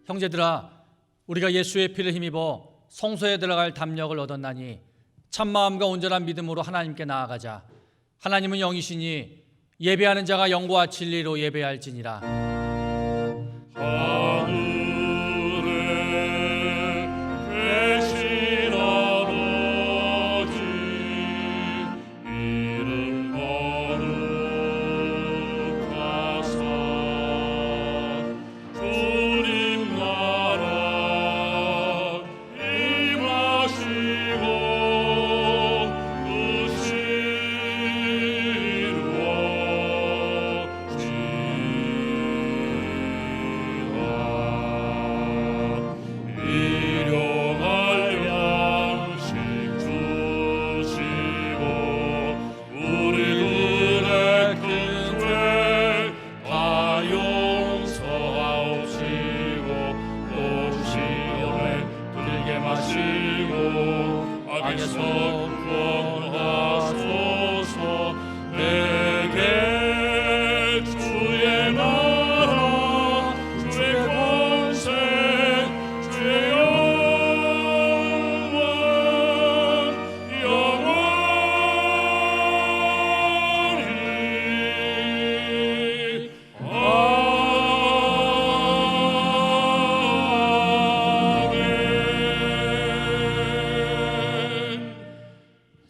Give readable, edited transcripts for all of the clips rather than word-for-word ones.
형제들아, 우리가 예수의 피를 힘입어 성소에 들어갈 담력을 얻었나니 참마음과 온전한 믿음으로 하나님께 나아가자. 하나님은 영이시니 예배하는 자가 영과 진리로 예배할지니라.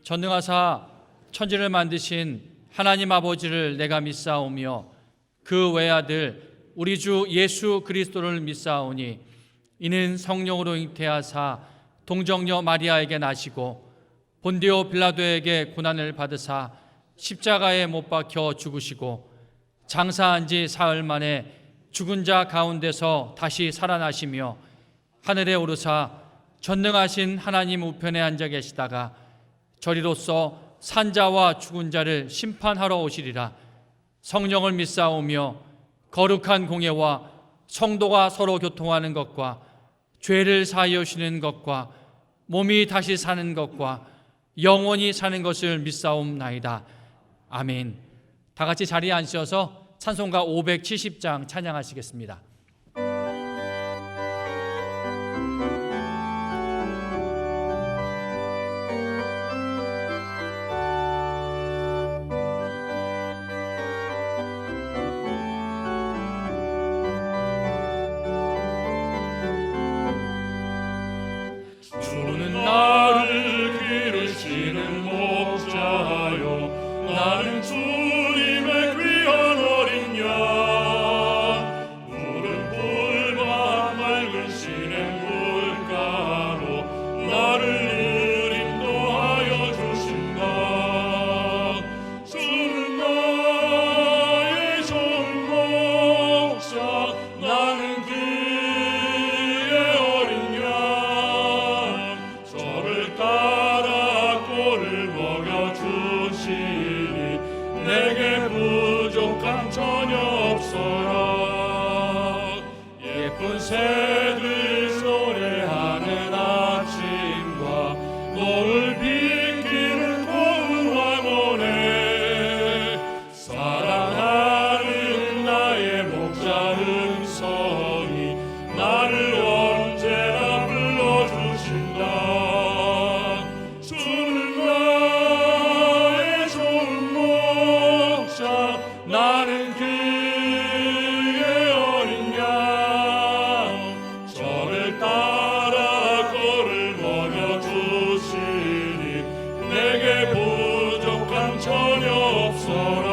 전능하사 천지를 만드신 하나님 아버지를 내가 믿사오며 그 외아들 우리 주 예수 그리스도를 믿사오니 이는 성령으로 잉태하사 동정녀 마리아에게 나시고 본디오 빌라도에게 고난을 받으사 십자가에 못 박혀 죽으시고 장사한 지 사흘 만에 죽은 자 가운데서 다시 살아나시며 하늘에 오르사 전능하신 하나님 우편에 앉아 계시다가 저리로서 산자와 죽은 자를 심판하러 오시리라. 성령을 믿사오며 거룩한 공예와 성도가 서로 교통하는 것과 죄를 사하여 주시는 것과 몸이 다시 사는 것과 영원히 사는 것을 믿사옵나이다. 아멘. 다 같이 자리에 앉으셔서 찬송가 570장 찬양하시겠습니다. 주는 나를 기르시는 목자요, 나는 주님의 귀한 어린 양. 푸른 풀과 맑은 시냇 물가로 나를 인도하여 주신다. 주는 나의 좋은 목자, 나는 그의 어린 양. 저를 따라 꼴을 먹여주시니 내게 부족함 전혀 없어라. 예쁜 새들 노래하는 아침과 노을 비키는 고운 황혼에 사랑하는 나의 목자 음성이 나를 언제나 불러주신다. 주는 나의 좋은 목자, 나는 그의 어린 양. 저를 따라 꼴을 먹여주시니 내게 부족함 전혀 없어라.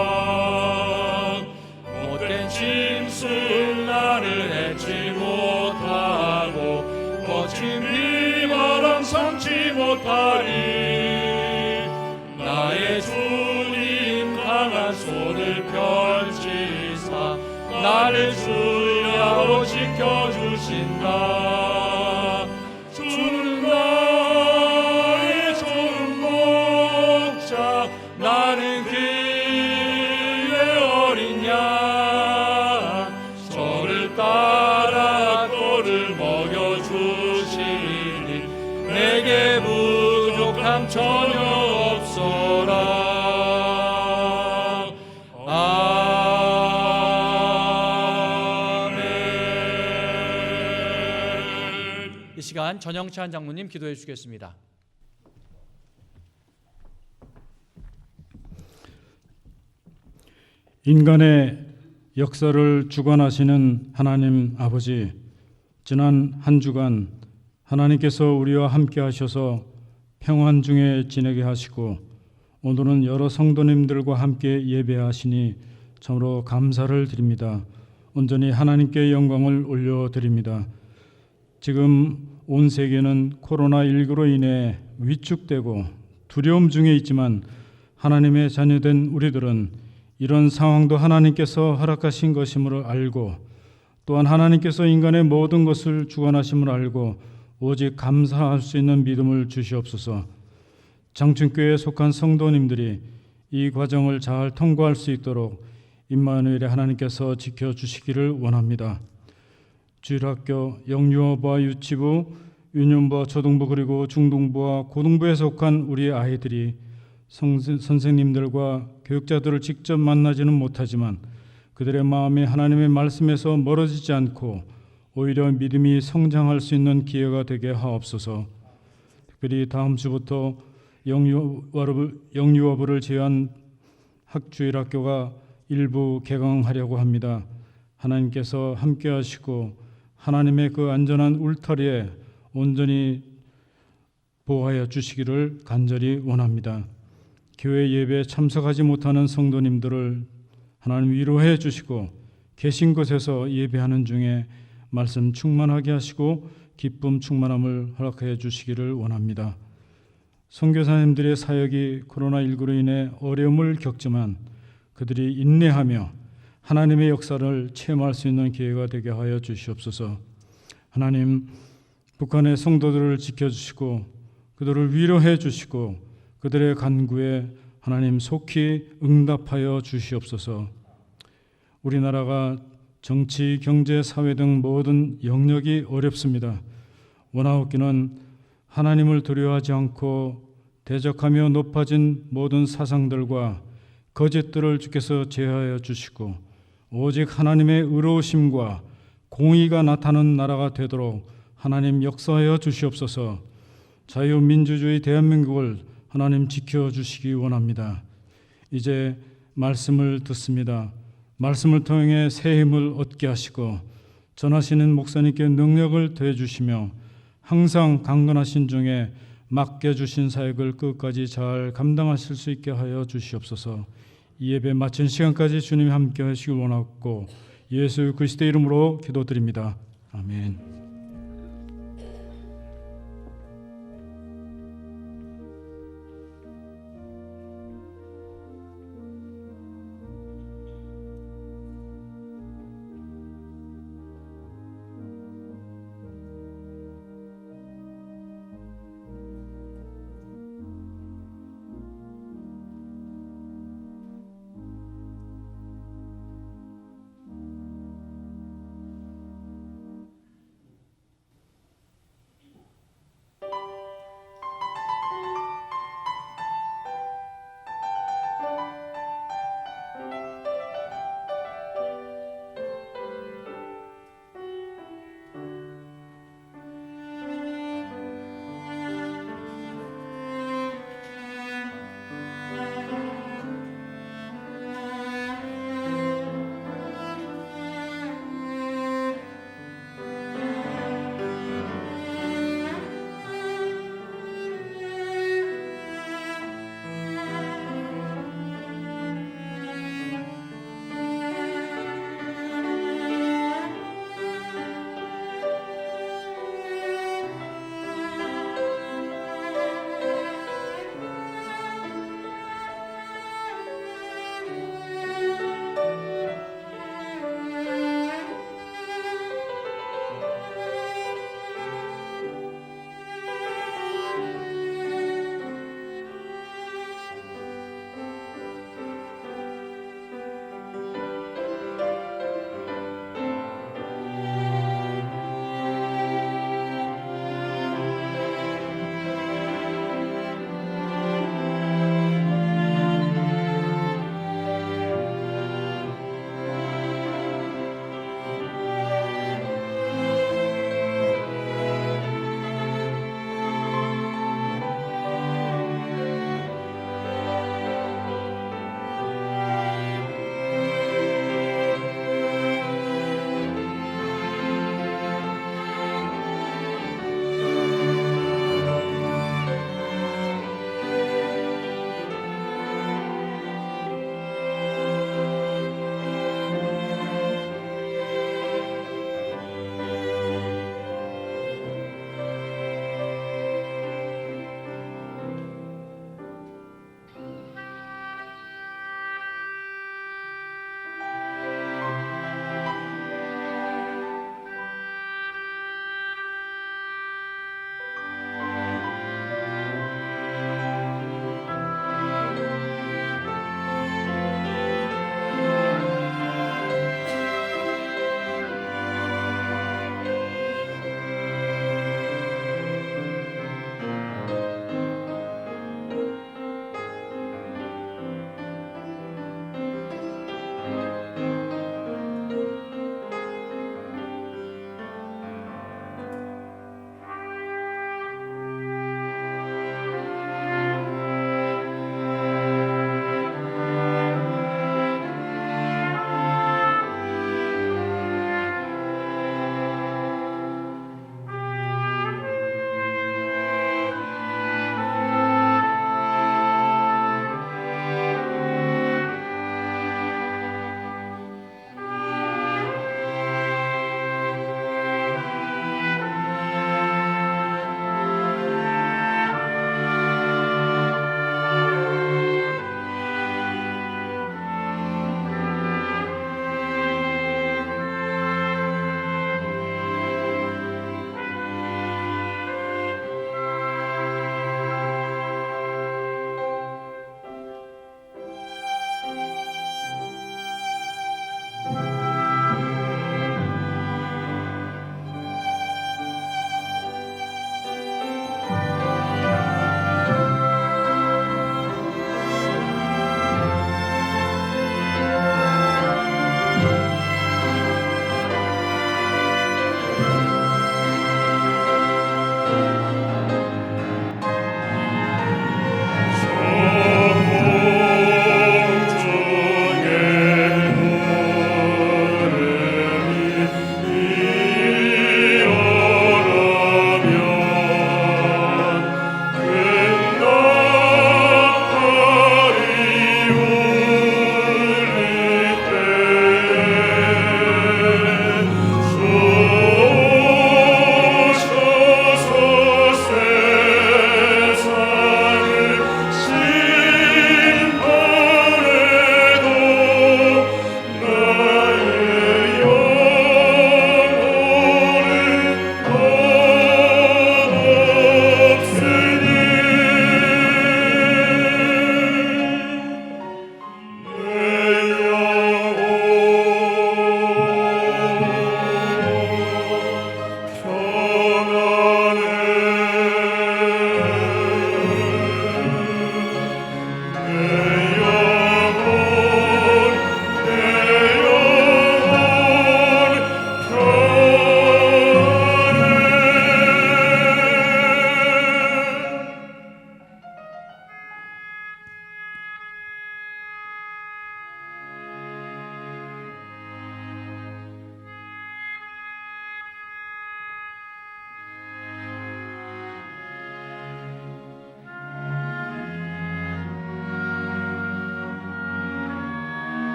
못된 짐승 나를 해치 못하고 거친 비바람 삼지 못하리. 나의 주님 강한 손을 펼치사 나를 주야로 지켜주신다. 주는 나의 좋은 목자, 나는 그의 어린 양. 저를 따라 꼴을 먹여주시니 내게 부족함 전혀 없어라. 아멘. 이 시간 전영찬 장로님 기도해 주시겠습니다. 인간의 역사를 주관하시는 하나님 아버지, 지난 한 주간 하나님께서 우리와 함께 하셔서 평안 중에 지내게 하시고 오늘은 여러 성도님들과 함께 예배하시니 참으로 감사를 드립니다. 온전히 하나님께 영광을 올려드립니다. 지금 온 세계는 코로나19로 인해 위축되고 두려움 중에 있지만 하나님의 자녀된 우리들은 이런 상황도 하나님께서 허락하신 것임을 알고 또한 하나님께서 인간의 모든 것을 주관하심을 알고 오직 감사할 수 있는 믿음을 주시옵소서. 장춘교회에 속한 성도님들이 이 과정을 잘 통과할 수 있도록 임마누엘의 하나님께서 지켜주시기를 원합니다. 주일학교 영유아부와 유치부, 유년부와 초등부 그리고 중등부와 고등부에 속한 우리 아이들이 선생님들과 교육자들을 직접 만나지는 못하지만 그들의 마음이 하나님의 말씀에서 멀어지지 않고 오히려 믿음이 성장할 수 있는 기회가 되게 하옵소서. 특별히 다음 주부터 영유아부를 제외한 학주일학교가 일부 개강하려고 합니다. 하나님께서 함께 하시고 하나님의 그 안전한 울타리에 온전히 보호하여 주시기를 간절히 원합니다. 교회 예배에 참석하지 못하는 성도님들을 하나님 위로해 주시고 계신 곳에서 예배하는 중에 말씀 충만하게 하시고 기쁨 충만함을 허락해 주시기를 원합니다. 선교사님들의 사역이 코로나19로 인해 어려움을 겪지만 그들이 인내하며 하나님의 역사를 체험할 수 있는 기회가 되게 하여 주시옵소서. 하나님, 북한의 성도들을 지켜주시고 그들을 위로해 주시고 그들의 간구에 하나님 속히 응답하여 주시옵소서. 우리나라가 정치, 경제, 사회 등 모든 영역이 어렵습니다. 원하옵기는 하나님을 두려워하지 않고 대적하며 높아진 모든 사상들과 거짓들을 주께서 제하여 주시고 오직 하나님의 의로우심과 공의가 나타나는 나라가 되도록 하나님 역사하여 주시옵소서. 자유민주주의 대한민국을 하나님 지켜주시기 원합니다. 이제 말씀을 듣습니다. 말씀을 통해 새 힘을 얻게 하시고 전하시는 목사님께 능력을 더해주시며 항상 강건하신 중에 맡겨주신 사역을 끝까지 잘 감당하실 수 있게 하여 주시옵소서. 이 예배 마친 시간까지 주님이 함께 하시길 원하고 예수 그리스도의 이름으로 기도드립니다. 아멘.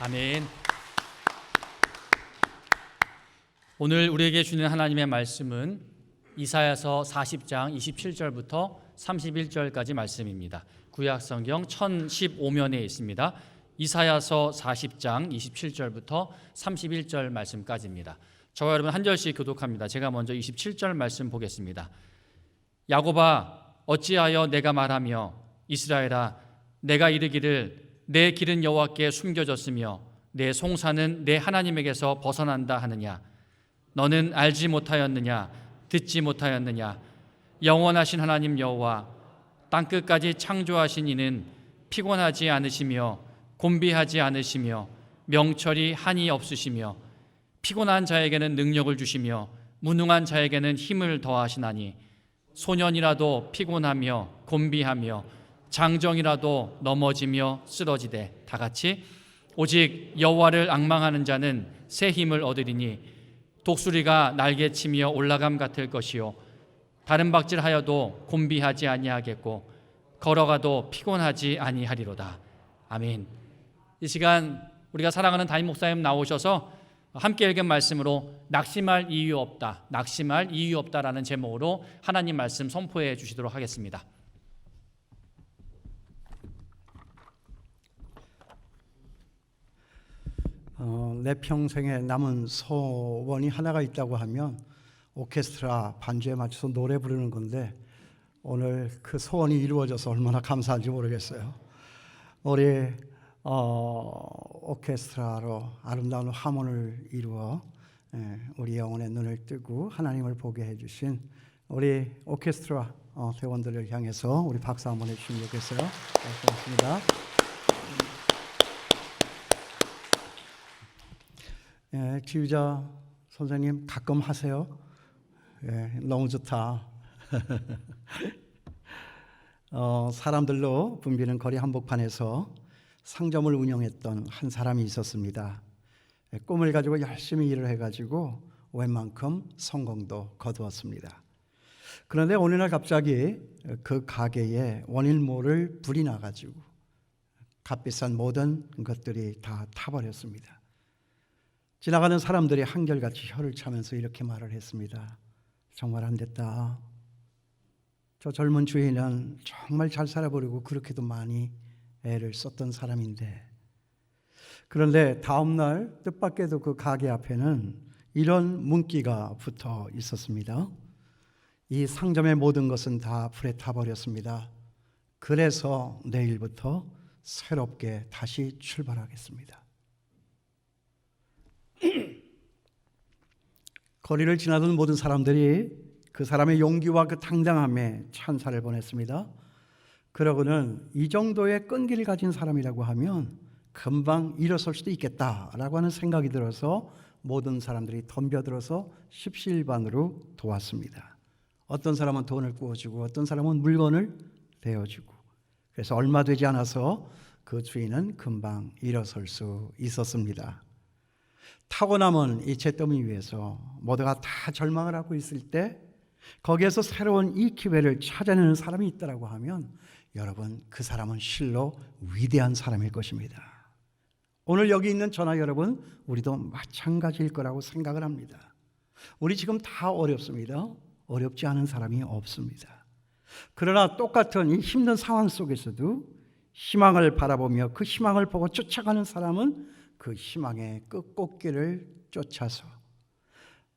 아멘. 오늘 우리에게 주는 하나님의 말씀은 이사야서 40장 27절부터 31절까지 말씀입니다. 구약성경 1015면에 있습니다. 이사야서 40장 27절부터 31절 말씀까지입니다. 저와 여러분 한 절씩 교독합니다. 제가 먼저 27절 말씀 보겠습니다. 야곱아 어찌하여 내가 말하며 이스라엘아 내가 이르기를 내 길은 여호와께 숨겨졌으며 내 송사는 내 하나님에게서 벗어난다 하느냐. 너는 알지 못하였느냐 듣지 못하였느냐. 영원하신 하나님 여호와 땅끝까지 창조하신 이는 피곤하지 않으시며 곤비하지 않으시며 명철이 한이 없으시며 피곤한 자에게는 능력을 주시며 무능한 자에게는 힘을 더하시나니 소년이라도 피곤하며 곤비하며 장정이라도 넘어지며 쓰러지되 다 같이 오직 여호와를 앙망하는 자는 새 힘을 얻으리니 독수리가 날개치며 올라감 같을 것이요 다른 박질하여도 곤비하지 아니하겠고 걸어가도 피곤하지 아니하리로다. 아멘. 이 시간 우리가 사랑하는 담임 목사님 나오셔서 함께 읽은 말씀으로 낙심할 이유 없다, 낙심할 이유 없다라는 제목으로 하나님 말씀 선포해 주시도록 하겠습니다. 내 평생에 남은 소원이 하나가 있다고 하면 오케스트라 반주에 맞춰서 노래 부르는 건데 오늘 그 소원이 이루어져서 얼마나 감사한지 모르겠어요. 우리 오케스트라로 아름다운 화문을 이루어 우리 영혼의 눈을 뜨고 하나님을 보게 해주신 우리 오케스트라 회원들을 향해서 우리 박수 한번 해주시면 좋겠어요. 고맙습니다. 지휘자 선생님 가끔 하세요. 너무 좋다. 사람들로 붐비는 거리 한복판에서 상점을 운영했던 한 사람이 있었습니다. 꿈을 가지고 열심히 일을 해가지고 웬만큼 성공도 거두었습니다. 그런데 어느 날 갑자기 그 가게에 원인 모를 불이 나가지고 값비싼 모든 것들이 다 타버렸습니다. 지나가는 사람들이 한결같이 혀를 차면서 이렇게 말을 했습니다. 정말 안 됐다. 저 젊은 주인은 정말 잘 살아보려고 그렇게도 많이 애를 썼던 사람인데. 그런데 다음 날 뜻밖에도 그 가게 앞에는 이런 문구가 붙어 있었습니다. 이 상점의 모든 것은 다 불에 타버렸습니다. 그래서 내일부터 새롭게 다시 출발하겠습니다. 거리를 지나던 모든 사람들이 그 사람의 용기와 그 당당함에 찬사를 보냈습니다. 그러고는 이 정도의 끈기를 가진 사람이라고 하면 금방 일어설 수도 있겠다라고 하는 생각이 들어서 모든 사람들이 덤벼들어서 십시일반으로 도왔습니다. 어떤 사람은 돈을 구워주고 어떤 사람은 물건을 대어주고, 그래서 얼마 되지 않아서 그 주인은 금방 일어설 수 있었습니다. 타고 남은 이 잿더미 위에서 모두가 다 절망을 하고 있을 때 거기에서 새로운 이 기회를 찾아내는 사람이 있다고 하면 여러분, 그 사람은 실로 위대한 사람일 것입니다. 오늘 여기 있는 저나 여러분, 우리도 마찬가지일 거라고 생각을 합니다. 우리 지금 다 어렵습니다. 어렵지 않은 사람이 없습니다. 그러나 똑같은 이 힘든 상황 속에서도 희망을 바라보며 그 희망을 보고 쫓아가는 사람은 그 희망의 끝꽃길을 쫓아서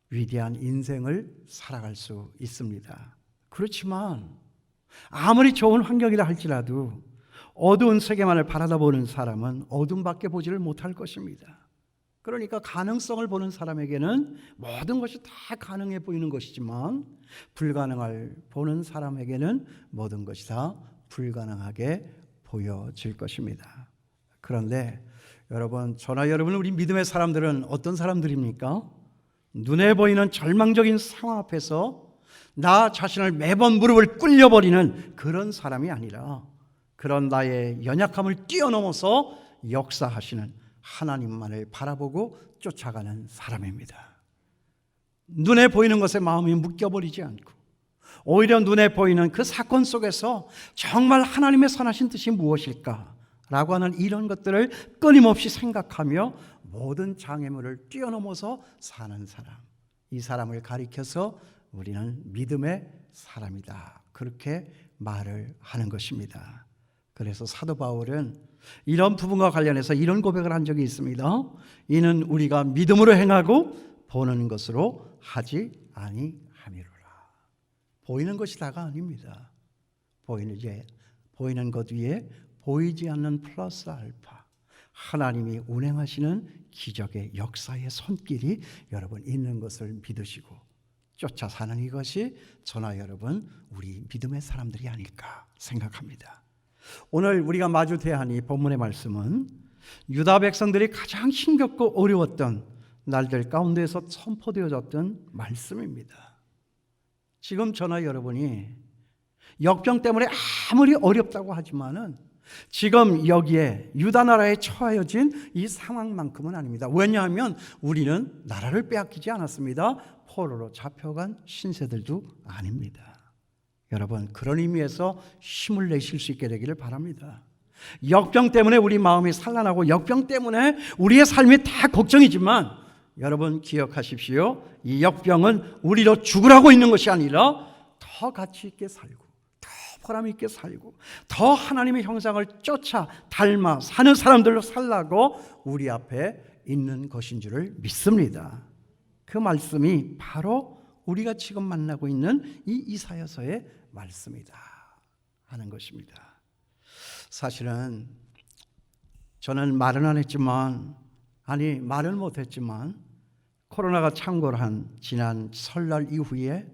위대한 인생을 살아갈 수 있습니다. 그렇지만 아무리 좋은 환경이라 할지라도 어두운 세계만을 바라다보는 사람은 어둠밖에 보지를 못할 것입니다. 그러니까 가능성을 보는 사람에게는 모든 것이 다 가능해 보이는 것이지만 불가능을 보는 사람에게는 모든 것이 다 불가능하게 보여질 것입니다. 그런데 여러분, 저나 여러분, 우리 믿음의 사람들은 어떤 사람들입니까? 눈에 보이는 절망적인 상황 앞에서 나 자신을 매번 무릎을 꿇려버리는 그런 사람이 아니라 그런 나의 연약함을 뛰어넘어서 역사하시는 하나님만을 바라보고 쫓아가는 사람입니다. 눈에 보이는 것에 마음이 묶여버리지 않고 오히려 눈에 보이는 그 사건 속에서 정말 하나님의 선하신 뜻이 무엇일까 라고 하는 이런 것들을 끊임없이 생각하며 모든 장애물을 뛰어넘어서 사는 사람, 이 사람을 가리켜서 우리는 믿음의 사람이다, 그렇게 말을 하는 것입니다. 그래서 사도 바울은 이런 부분과 관련해서 이런 고백을 한 적이 있습니다. 이는 우리가 믿음으로 행하고 보는 것으로 하지 아니함이로라. 보이는 것이 다가 아닙니다. 보이는 것 위에 보이지 않는 플러스 알파, 하나님이 운행하시는 기적의 역사의 손길이 여러분 있는 것을 믿으시고 쫓아 사는 이것이 저나 여러분 우리 믿음의 사람들이 아닐까 생각합니다. 오늘 우리가 마주 대한 이 본문의 말씀은 유다 백성들이 가장 힘겹고 어려웠던 날들 가운데에서 선포되어졌던 말씀입니다. 지금 저나 여러분이 역병 때문에 아무리 어렵다고 하지만은 지금 여기에 유다 나라에 처하여진 이 상황만큼은 아닙니다. 왜냐하면 우리는 나라를 빼앗기지 않았습니다. 포로로 잡혀간 신세들도 아닙니다. 여러분, 그런 의미에서 힘을 내실 수 있게 되기를 바랍니다. 역병 때문에 우리 마음이 산란하고 역병 때문에 우리의 삶이 다 걱정이지만 여러분 기억하십시오. 이 역병은 우리로 죽으라고 있는 것이 아니라 더 가치 있게 살고 더 보람 있게 살고 더 하나님의 형상을 쫓아 닮아 사는 사람들로 살라고 우리 앞에 있는 것인 줄을 믿습니다. 그 말씀이 바로 우리가 지금 만나고 있는 이 이사야서의 말씀이다 하는 것입니다. 사실은 저는 말은 안 했지만 말은 못했지만 코로나가 창궐한 지난 설날 이후에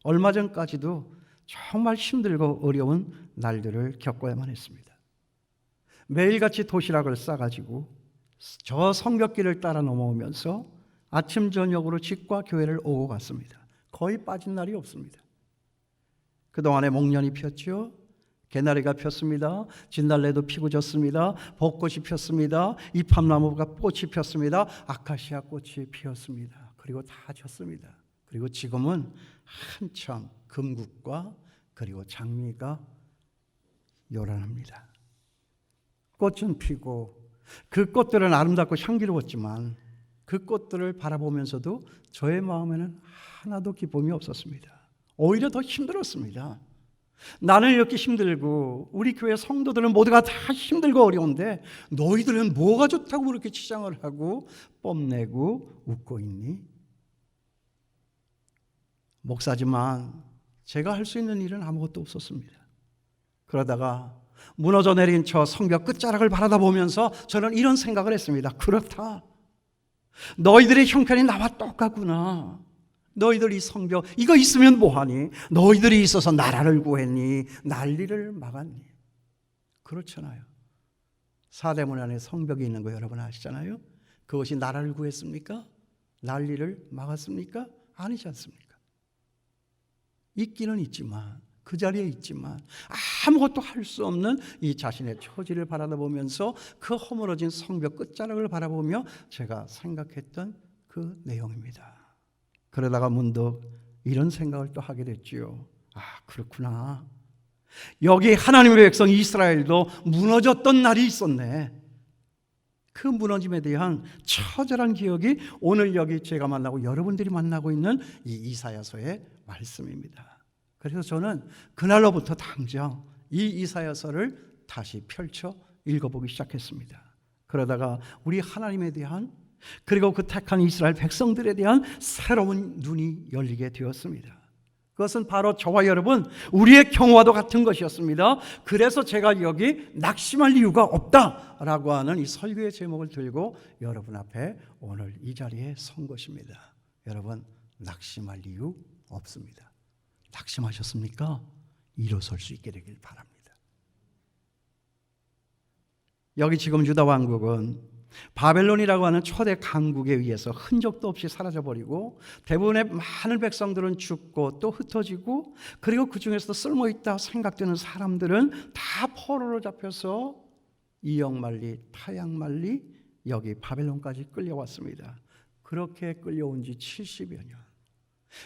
얼마 전까지도 정말 힘들고 어려운 날들을 겪어야만 했습니다. 매일같이 도시락을 싸가지고 저 성벽길을 따라 넘어오면서 아침 저녁으로 집과 교회를 오고 갔습니다. 거의 빠진 날이 없습니다. 그동안에 목련이 폈죠. 개나리가 폈습니다. 진달래도 피고 졌습니다. 벚꽃이 폈습니다. 이팝나무가 꽃이 폈습니다. 아카시아 꽃이 피었습니다. 그리고 다 졌습니다. 그리고 지금은 한참 금국과 그리고 장미가 요란합니다. 꽃은 피고 그 꽃들은 아름답고 향기로웠지만 그 꽃들을 바라보면서도 저의 마음에는 하나도 기쁨이 없었습니다. 오히려 더 힘들었습니다. 나는 이렇게 힘들고 우리 교회 성도들은 모두가 다 힘들고 어려운데 너희들은 뭐가 좋다고 그렇게 치장을 하고 뽐내고 웃고 있니? 목사지만 제가 할 수 있는 일은 아무것도 없었습니다. 그러다가 무너져 내린 저 성벽 끝자락을 바라다보면서 저는 이런 생각을 했습니다. 그렇다. 너희들의 형편이 나와 똑같구나. 너희들 이 성벽 이거 있으면 뭐하니? 너희들이 있어서 나라를 구했니? 난리를 막았니? 그렇잖아요. 사대문 안에 성벽이 있는 거 여러분 아시잖아요. 그것이 나라를 구했습니까? 난리를 막았습니까? 아니지 않습니까? 있기는 있지만 그 자리에 있지만 아무것도 할 수 없는 이 자신의 처지를 바라보면서 그 허물어진 성벽 끝자락을 바라보며 제가 생각했던 그 내용입니다. 그러다가 문득 이런 생각을 또 하게 됐지요. 아, 그렇구나. 여기 하나님의 백성 이스라엘도 무너졌던 날이 있었네. 그 무너짐에 대한 처절한 기억이 오늘 여기 제가 만나고 여러분들이 만나고 있는 이 이사야서의 말씀입니다. 그래서 저는 그날로부터 당장 이 이사야서를 다시 펼쳐 읽어보기 시작했습니다. 그러다가 우리 하나님에 대한 그리고 그 택한 이스라엘 백성들에 대한 새로운 눈이 열리게 되었습니다. 그것은 바로 저와 여러분 우리의 경우와도 같은 것이었습니다. 그래서 제가 여기 낙심할 이유가 없다라고 하는 이 설교의 제목을 들고 여러분 앞에 오늘 이 자리에 선 것입니다. 여러분 낙심할 이유 없습니다. 낙심하셨습니까? 일어설 수 있게 되길 바랍니다. 여기 지금 유다 왕국은 바벨론이라고 하는 초대 강국에 의해서 흔적도 없이 사라져버리고 대부분의 많은 백성들은 죽고 또 흩어지고 그리고 그 중에서도 쓸모있다 생각되는 사람들은 다 포로로 잡혀서 이역만리 타yak만리 여기 바벨론까지 끌려왔습니다. 그렇게 끌려온 지 70여 년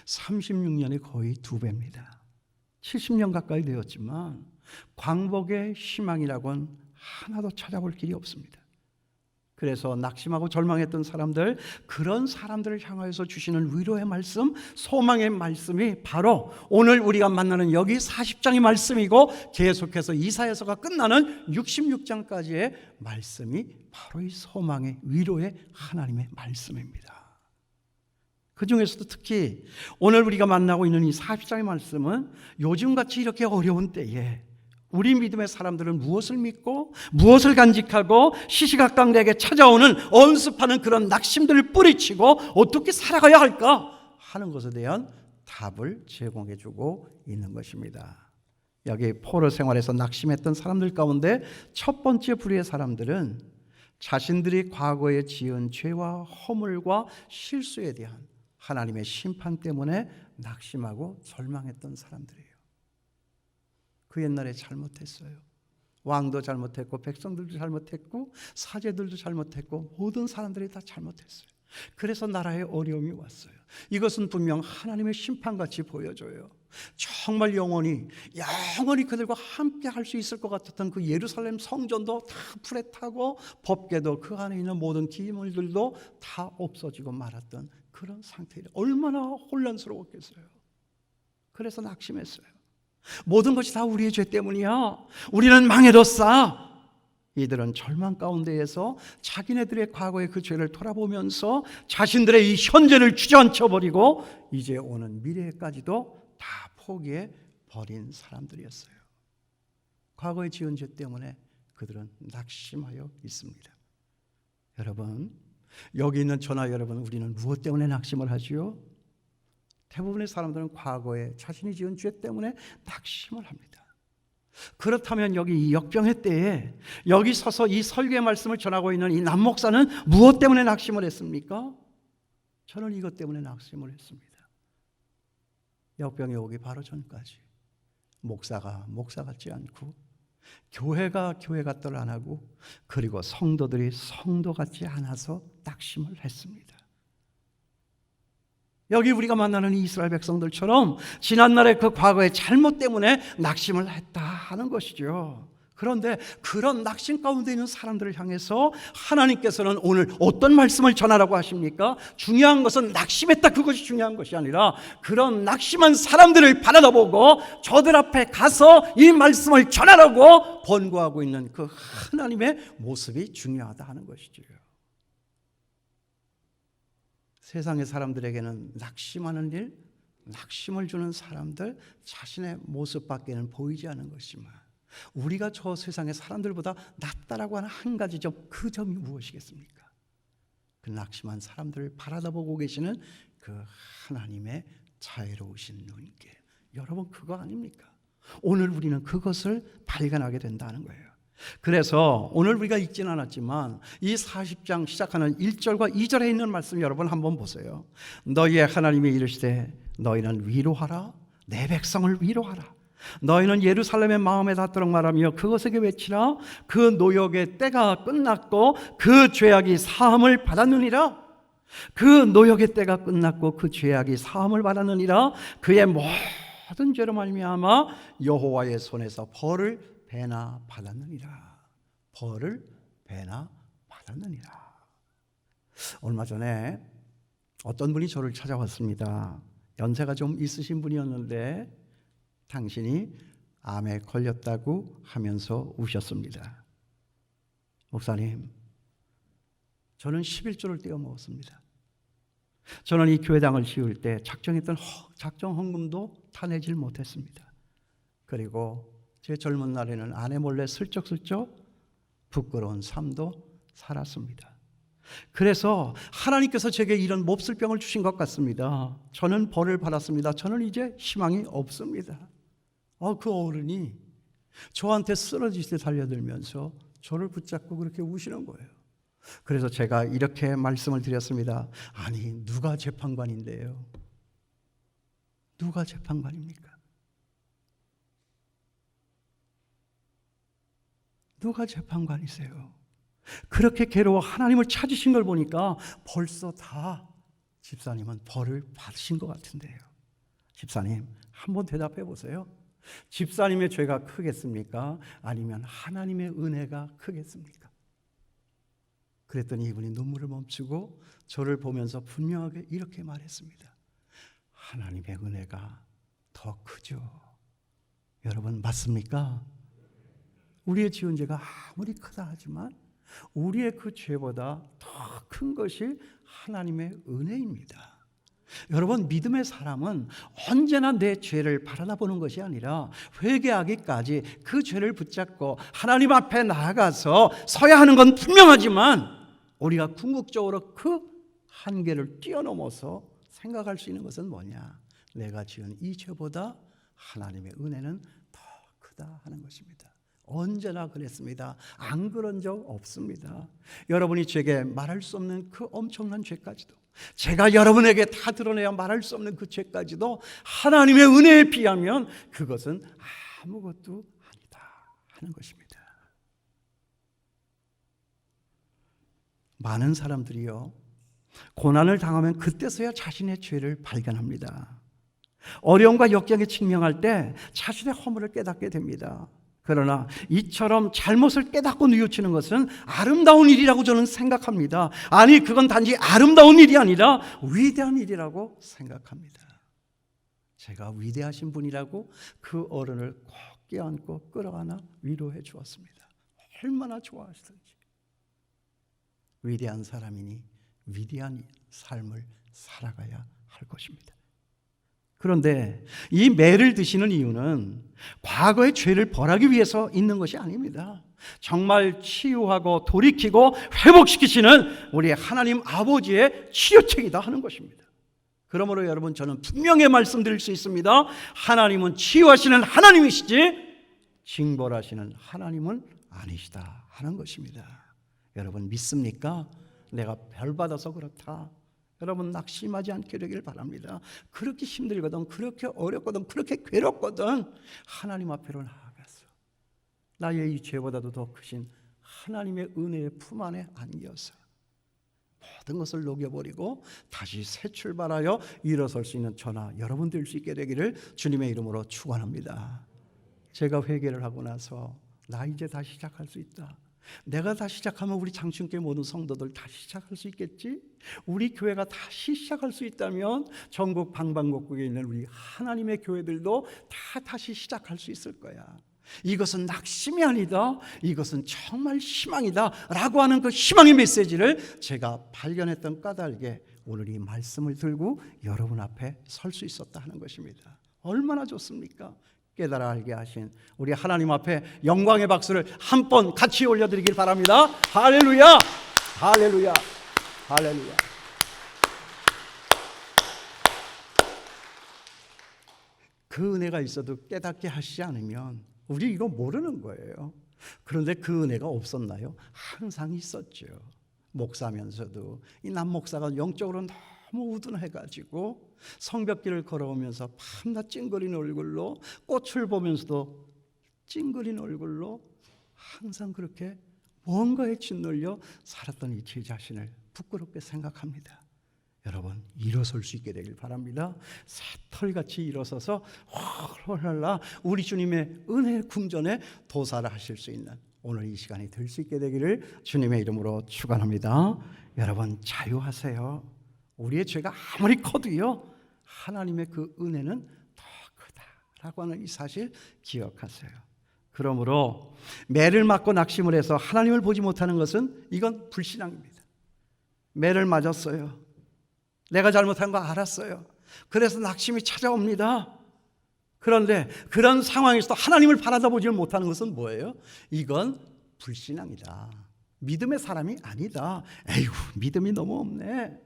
36년이 거의 2배입니다. 70년 가까이 되었지만 광복의 희망이라고는 하나도 찾아볼 길이 없습니다. 그래서 낙심하고 절망했던 사람들, 그런 사람들을 향하여서 주시는 위로의 말씀, 소망의 말씀이 바로 오늘 우리가 만나는 여기 40장의 말씀이고, 계속해서 이사야서가 끝나는 66장까지의 말씀이 바로 이 소망의 위로의 하나님의 말씀입니다. 그 중에서도 특히 오늘 우리가 만나고 있는 이 40장의 말씀은 요즘같이 이렇게 어려운 때에 우리 믿음의 사람들은 무엇을 믿고 무엇을 간직하고 시시각각 찾아오는 언습하는 그런 낙심들을 뿌리치고 어떻게 살아가야 할까 하는 것에 대한 답을 제공해 주고 있는 것입니다. 여기 포로 생활에서 낙심했던 사람들 가운데 첫 번째 부류의 사람들은 자신들이 과거에 지은 죄와 허물과 실수에 대한 하나님의 심판 때문에 낙심하고 절망했던 사람들이에요. 그 옛날에 잘못했어요. 왕도 잘못했고 백성들도 잘못했고 사제들도 잘못했고 모든 사람들이 다 잘못했어요. 그래서 나라에 어려움이 왔어요. 이것은 분명 하나님의 심판같이 보여져요. 정말 영원히 그들과 함께 할 수 있을 것 같았던 그 예루살렘 성전도 다 불에 타고 법궤도 그 안에 있는 모든 기물들도 다 없어지고 말았던 그런 상태에 얼마나 혼란스러웠겠어요. 그래서 낙심했어요. 모든 것이 다 우리의 죄 때문이야. 우리는 망해뒀어. 이들은 절망 가운데에서 자기네들의 과거의 그 죄를 돌아보면서 자신들의 이 현재를 주저앉혀버리고 이제 오는 미래까지도 다 포기해 버린 사람들이었어요. 과거에 지은 죄 때문에 그들은 낙심하여 있습니다. 여러분, 여기 있는 저나 여러분, 우리는 무엇 때문에 낙심을 하지요? 대부분의 사람들은 과거에 자신이 지은 죄 때문에 낙심을 합니다. 그렇다면 여기 이 역병의 때에 여기 서서 이 설교의 말씀을 전하고 있는 이 남 목사는 무엇 때문에 낙심을 했습니까? 저는 이것 때문에 낙심을 했습니다. 역병이 오기 바로 전까지 목사가 목사 같지 않고 교회가 교회 같들 안 하고 그리고 성도들이 성도 같지 않아서 낙심을 했습니다. 여기 우리가 만나는 이스라엘 백성들처럼 지난날의 그 과거의 잘못 때문에 낙심을 했다 하는 것이죠. 그런데 그런 낙심 가운데 있는 사람들을 향해서 하나님께서는 오늘 어떤 말씀을 전하라고 하십니까? 중요한 것은 낙심했다 그것이 중요한 것이 아니라 그런 낙심한 사람들을 바라보고 저들 앞에 가서 이 말씀을 전하라고 번구하고 있는 그 하나님의 모습이 중요하다 하는 것이죠. 세상의 사람들에게는 낙심하는 일, 낙심을 주는 사람들 자신의 모습밖에는 보이지 않는 것이지만 우리가 저 세상의 사람들보다 낫다라고 하는 한 가지 점, 그 점이 무엇이겠습니까? 그 낙심한 사람들을 바라보고 계시는 그 하나님의 자애로우신 눈길, 여러분 그거 아닙니까? 오늘 우리는 그것을 발견하게 된다는 거예요. 그래서 오늘 우리가 읽지는 않았지만 이 40장 시작하는 1절과 2절에 있는 말씀 여러분 한번 보세요. 너희의 하나님이 이르시되 너희는 위로하라, 내 백성을 위로하라. 너희는 예루살렘의 마음에 닿도록 말하며 그것에게 외치라. 그 노역의 때가 끝났고 그 죄악이 사함을 받았느니라. 그 노역의 때가 끝났고 그 죄악이 사함을 받았느니라. 그의 모든 죄로 말미암아 여호와의 손에서 벌을 배나 받았느니라. 벌을 배나 받았느니라. 얼마 전에 어떤 분이 저를 찾아왔습니다. 연세가 좀 있으신 분이었는데 당신이 암에 걸렸다고 하면서 우셨습니다. 목사님, 저는 11조를 떼어 먹었습니다. 저는 이 교회당을 지을 때 작정했던 작정 헌금도 다 내질 못했습니다. 그리고 제 젊은 날에는 아내 몰래 슬쩍슬쩍 부끄러운 삶도 살았습니다. 그래서 하나님께서 제게 이런 몹쓸 병을 주신 것 같습니다. 저는 벌을 받았습니다. 저는 이제 희망이 없습니다. 그 어른이 저한테 쓰러지듯이 달려들면서 저를 붙잡고 그렇게 우시는 거예요. 그래서 제가 이렇게 말씀을 드렸습니다. 아니, 누가 재판관인데요? 누가 재판관입니까? 누가 재판관이세요? 그렇게 괴로워 하나님을 찾으신 걸 보니까 벌써 다 집사님은 벌을 받으신 것 같은데요. 집사님, 한번 대답해 보세요. 집사님의 죄가 크겠습니까? 아니면 하나님의 은혜가 크겠습니까? 그랬더니 이분이 눈물을 멈추고 저를 보면서 분명하게 이렇게 말했습니다. 하나님의 은혜가 더 크죠. 여러분 맞습니까? 우리의 지은 죄가 아무리 크다 하지만 우리의 그 죄보다 더 큰 것이 하나님의 은혜입니다. 여러분 믿음의 사람은 언제나 내 죄를 바라보는 것이 아니라 회개하기까지 그 죄를 붙잡고 하나님 앞에 나아가서 서야 하는 건 분명하지만 우리가 궁극적으로 그 한계를 뛰어넘어서 생각할 수 있는 것은 뭐냐? 내가 지은 이 죄보다 하나님의 은혜는 더 크다 하는 것입니다. 언제나 그랬습니다. 안 그런 적 없습니다. 여러분이 제게 말할 수 없는 그 엄청난 죄까지도, 제가 여러분에게 다 드러내야 말할 수 없는 그 죄까지도 하나님의 은혜에 비하면 그것은 아무것도 아니다 하는 것입니다. 많은 사람들이요, 고난을 당하면 그때서야 자신의 죄를 발견합니다. 어려움과 역경에 직면할 때 자신의 허물을 깨닫게 됩니다. 그러나 이처럼 잘못을 깨닫고 뉘우치는 것은 아름다운 일이라고 저는 생각합니다. 아니, 그건 단지 아름다운 일이 아니라 위대한 일이라고 생각합니다. 제가 위대하신 분이라고 그 어른을 꼭 껴안고 끌어안아 위로해 주었습니다. 얼마나 좋아하시던지. 위대한 사람이니 위대한 삶을 살아가야 할 것입니다. 그런데 이 매를 드시는 이유는 과거의 죄를 벌하기 위해서 있는 것이 아닙니다. 정말 치유하고 돌이키고 회복시키시는 우리 하나님 아버지의 치료책이다 하는 것입니다. 그러므로 여러분, 저는 분명히 말씀드릴 수 있습니다. 하나님은 치유하시는 하나님이시지 징벌하시는 하나님은 아니시다 하는 것입니다. 여러분 믿습니까? 내가 벌 받아서 그렇다, 여러분 낙심하지 않게 되길 바랍니다. 그렇게 힘들거든, 그렇게 어렵거든, 그렇게 괴롭거든 하나님 앞으로 나아가서 나의 이 죄보다도 더 크신 하나님의 은혜의 품 안에 안겨서 모든 것을 녹여버리고 다시 새 출발하여 일어설 수 있는 저나 여러분 될 수 있게 되기를 주님의 이름으로 축원합니다. 제가 회개를 하고 나서 나 이제 다시 시작할 수 있다, 내가 다시 시작하면 우리 장충교회 모든 성도들 다시 시작할 수 있겠지? 우리 교회가 다시 시작할 수 있다면 전국 방방곡곡에 있는 우리 하나님의 교회들도 다 다시 시작할 수 있을 거야. 이것은 낙심이 아니다, 이것은 정말 희망이다 라고 하는 그 희망의 메시지를 제가 발견했던 까닭에 오늘 이 말씀을 들고 여러분 앞에 설 수 있었다 하는 것입니다. 얼마나 좋습니까? 깨달아 알게 하신 우리 하나님 앞에 영광의 박수를 한 번 같이 올려드리길 바랍니다. 할렐루야, 할렐루야, 할렐루야. 그 은혜가 있어도 깨닫게 하시지 않으면 우리 이거 모르는 거예요. 그런데 그 은혜가 없었나요? 항상 있었죠. 목사면서도 이 남목사가 영적으로 너무 우둔해가지고 성벽길을 걸어오면서 밤낮 찡그린 얼굴로, 꽃을 보면서도 찡그린 얼굴로 항상 그렇게 뭔가에 짓눌려 살았던 이 제 자신을 부끄럽게 생각합니다. 여러분 일어설 수 있게 되길 바랍니다. 새털같이 일어서서 헐헐라 우리 주님의 은혜 궁전에 도사를 하실 수 있는 오늘 이 시간이 될 수 있게 되기를 주님의 이름으로 축원합니다. 여러분 자유하세요. 우리의 죄가 아무리 커도요, 하나님의 그 은혜는 더 크다라고 하는 이 사실 기억하세요. 그러므로 매를 맞고 낙심을 해서 하나님을 보지 못하는 것은 이건 불신앙입니다. 매를 맞았어요. 내가 잘못한 거 알았어요. 그래서 낙심이 찾아옵니다. 그런데 그런 상황에서도 하나님을 바라보지 못하는 것은 뭐예요? 이건 불신앙이다. 믿음의 사람이 아니다. 에휴, 믿음이 너무 없네.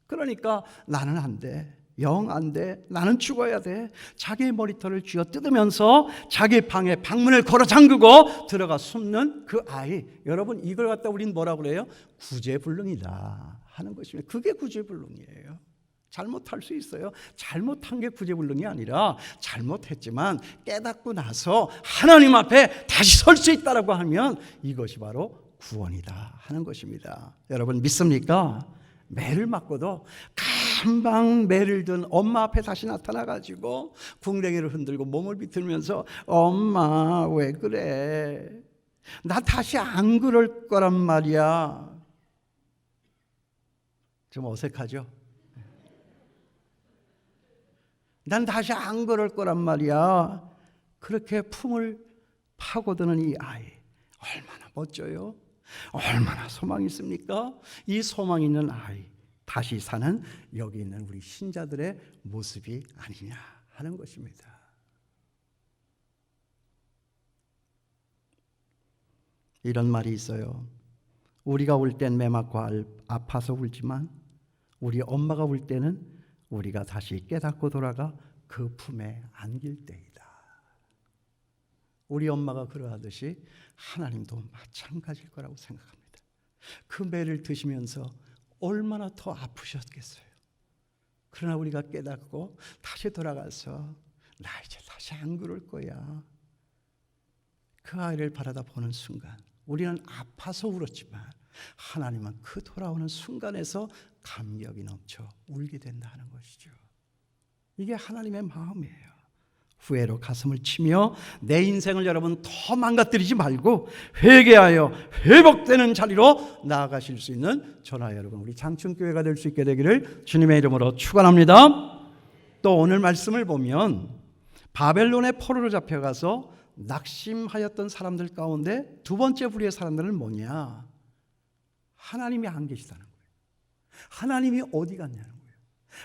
그러니까 나는 안 돼, 영 안 돼, 나는 죽어야 돼. 자기의 머리털을 쥐어 뜯으면서 자기 방에 방문을 걸어 잠그고 들어가 숨는 그 아이. 여러분 이걸 갖다 우리는 뭐라고 그래요? 구제불능이다 하는 것입니다. 그게 구제불능이에요. 잘못할 수 있어요. 잘못한 게 구제불능이 아니라 잘못했지만 깨닫고 나서 하나님 앞에 다시 설 수 있다라고 하면 이것이 바로 구원이다 하는 것입니다. 여러분 믿습니까? 매를 맞고도 한방 매를 든 엄마 앞에 다시 나타나가지고 궁뎅이를 흔들고 몸을 비틀면서 엄마 왜 그래? 나 다시 안 그럴 거란 말이야. 좀 어색하죠? 난 다시 안 그럴 거란 말이야. 그렇게 품을 파고드는 이 아이 얼마나 멋져요? 얼마나 소망이 있습니까? 이 소망 있는 아이 다시 사는 여기 있는 우리 신자들의 모습이 아니냐 하는 것입니다. 이런 말이 있어요. 우리가 울 땐 매맞고 아파서 울지만 우리 엄마가 울 때는 우리가 다시 깨닫고 돌아가 그 품에 안길 때이다. 우리 엄마가 그러하듯이 하나님도 마찬가지일 거라고 생각합니다. 그 매를 드시면서 얼마나 더 아프셨겠어요. 그러나 우리가 깨닫고 다시 돌아가서 나 이제 다시 안 그럴 거야. 그 아이를 바라다 보는 순간 우리는 아파서 울었지만 하나님은 그 돌아오는 순간에서 감격이 넘쳐 울게 된다는 것이죠. 이게 하나님의 마음이에요. 후회로 가슴을 치며 내 인생을 여러분 더 망가뜨리지 말고 회개하여 회복되는 자리로 나아가실 수 있는 저나 여러분 우리 장충교회가 될 수 있게 되기를 주님의 이름으로 축원합니다. 또 오늘 말씀을 보면 바벨론의 포로로 잡혀가서 낙심하였던 사람들 가운데 두 번째 부류의 사람들은 뭐냐? 하나님이 안 계시다는 거예요. 하나님이 어디 갔냐는 거예요.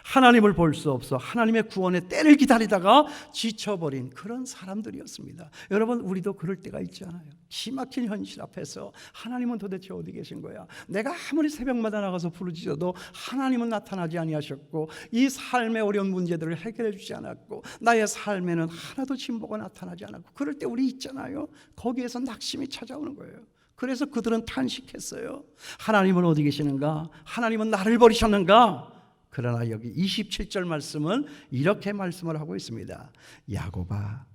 하나님을 볼 수 없어 하나님의 구원의 때를 기다리다가 지쳐버린 그런 사람들이었습니다. 여러분 우리도 그럴 때가 있지 않아요? 기막힌 현실 앞에서 하나님은 도대체 어디 계신 거야? 내가 아무리 새벽마다 나가서 부르짖어도 하나님은 나타나지 아니하셨고 이 삶의 어려운 문제들을 해결해 주지 않았고 나의 삶에는 하나도 진보가 나타나지 않았고 그럴 때 우리 있잖아요. 거기에서 낙심이 찾아오는 거예요. 그래서 그들은 탄식했어요. 하나님은 어디 계시는가? 하나님은 나를 버리셨는가? 그러나 여기 27절 말씀은 이렇게 말씀을 하고 있습니다. 야곱아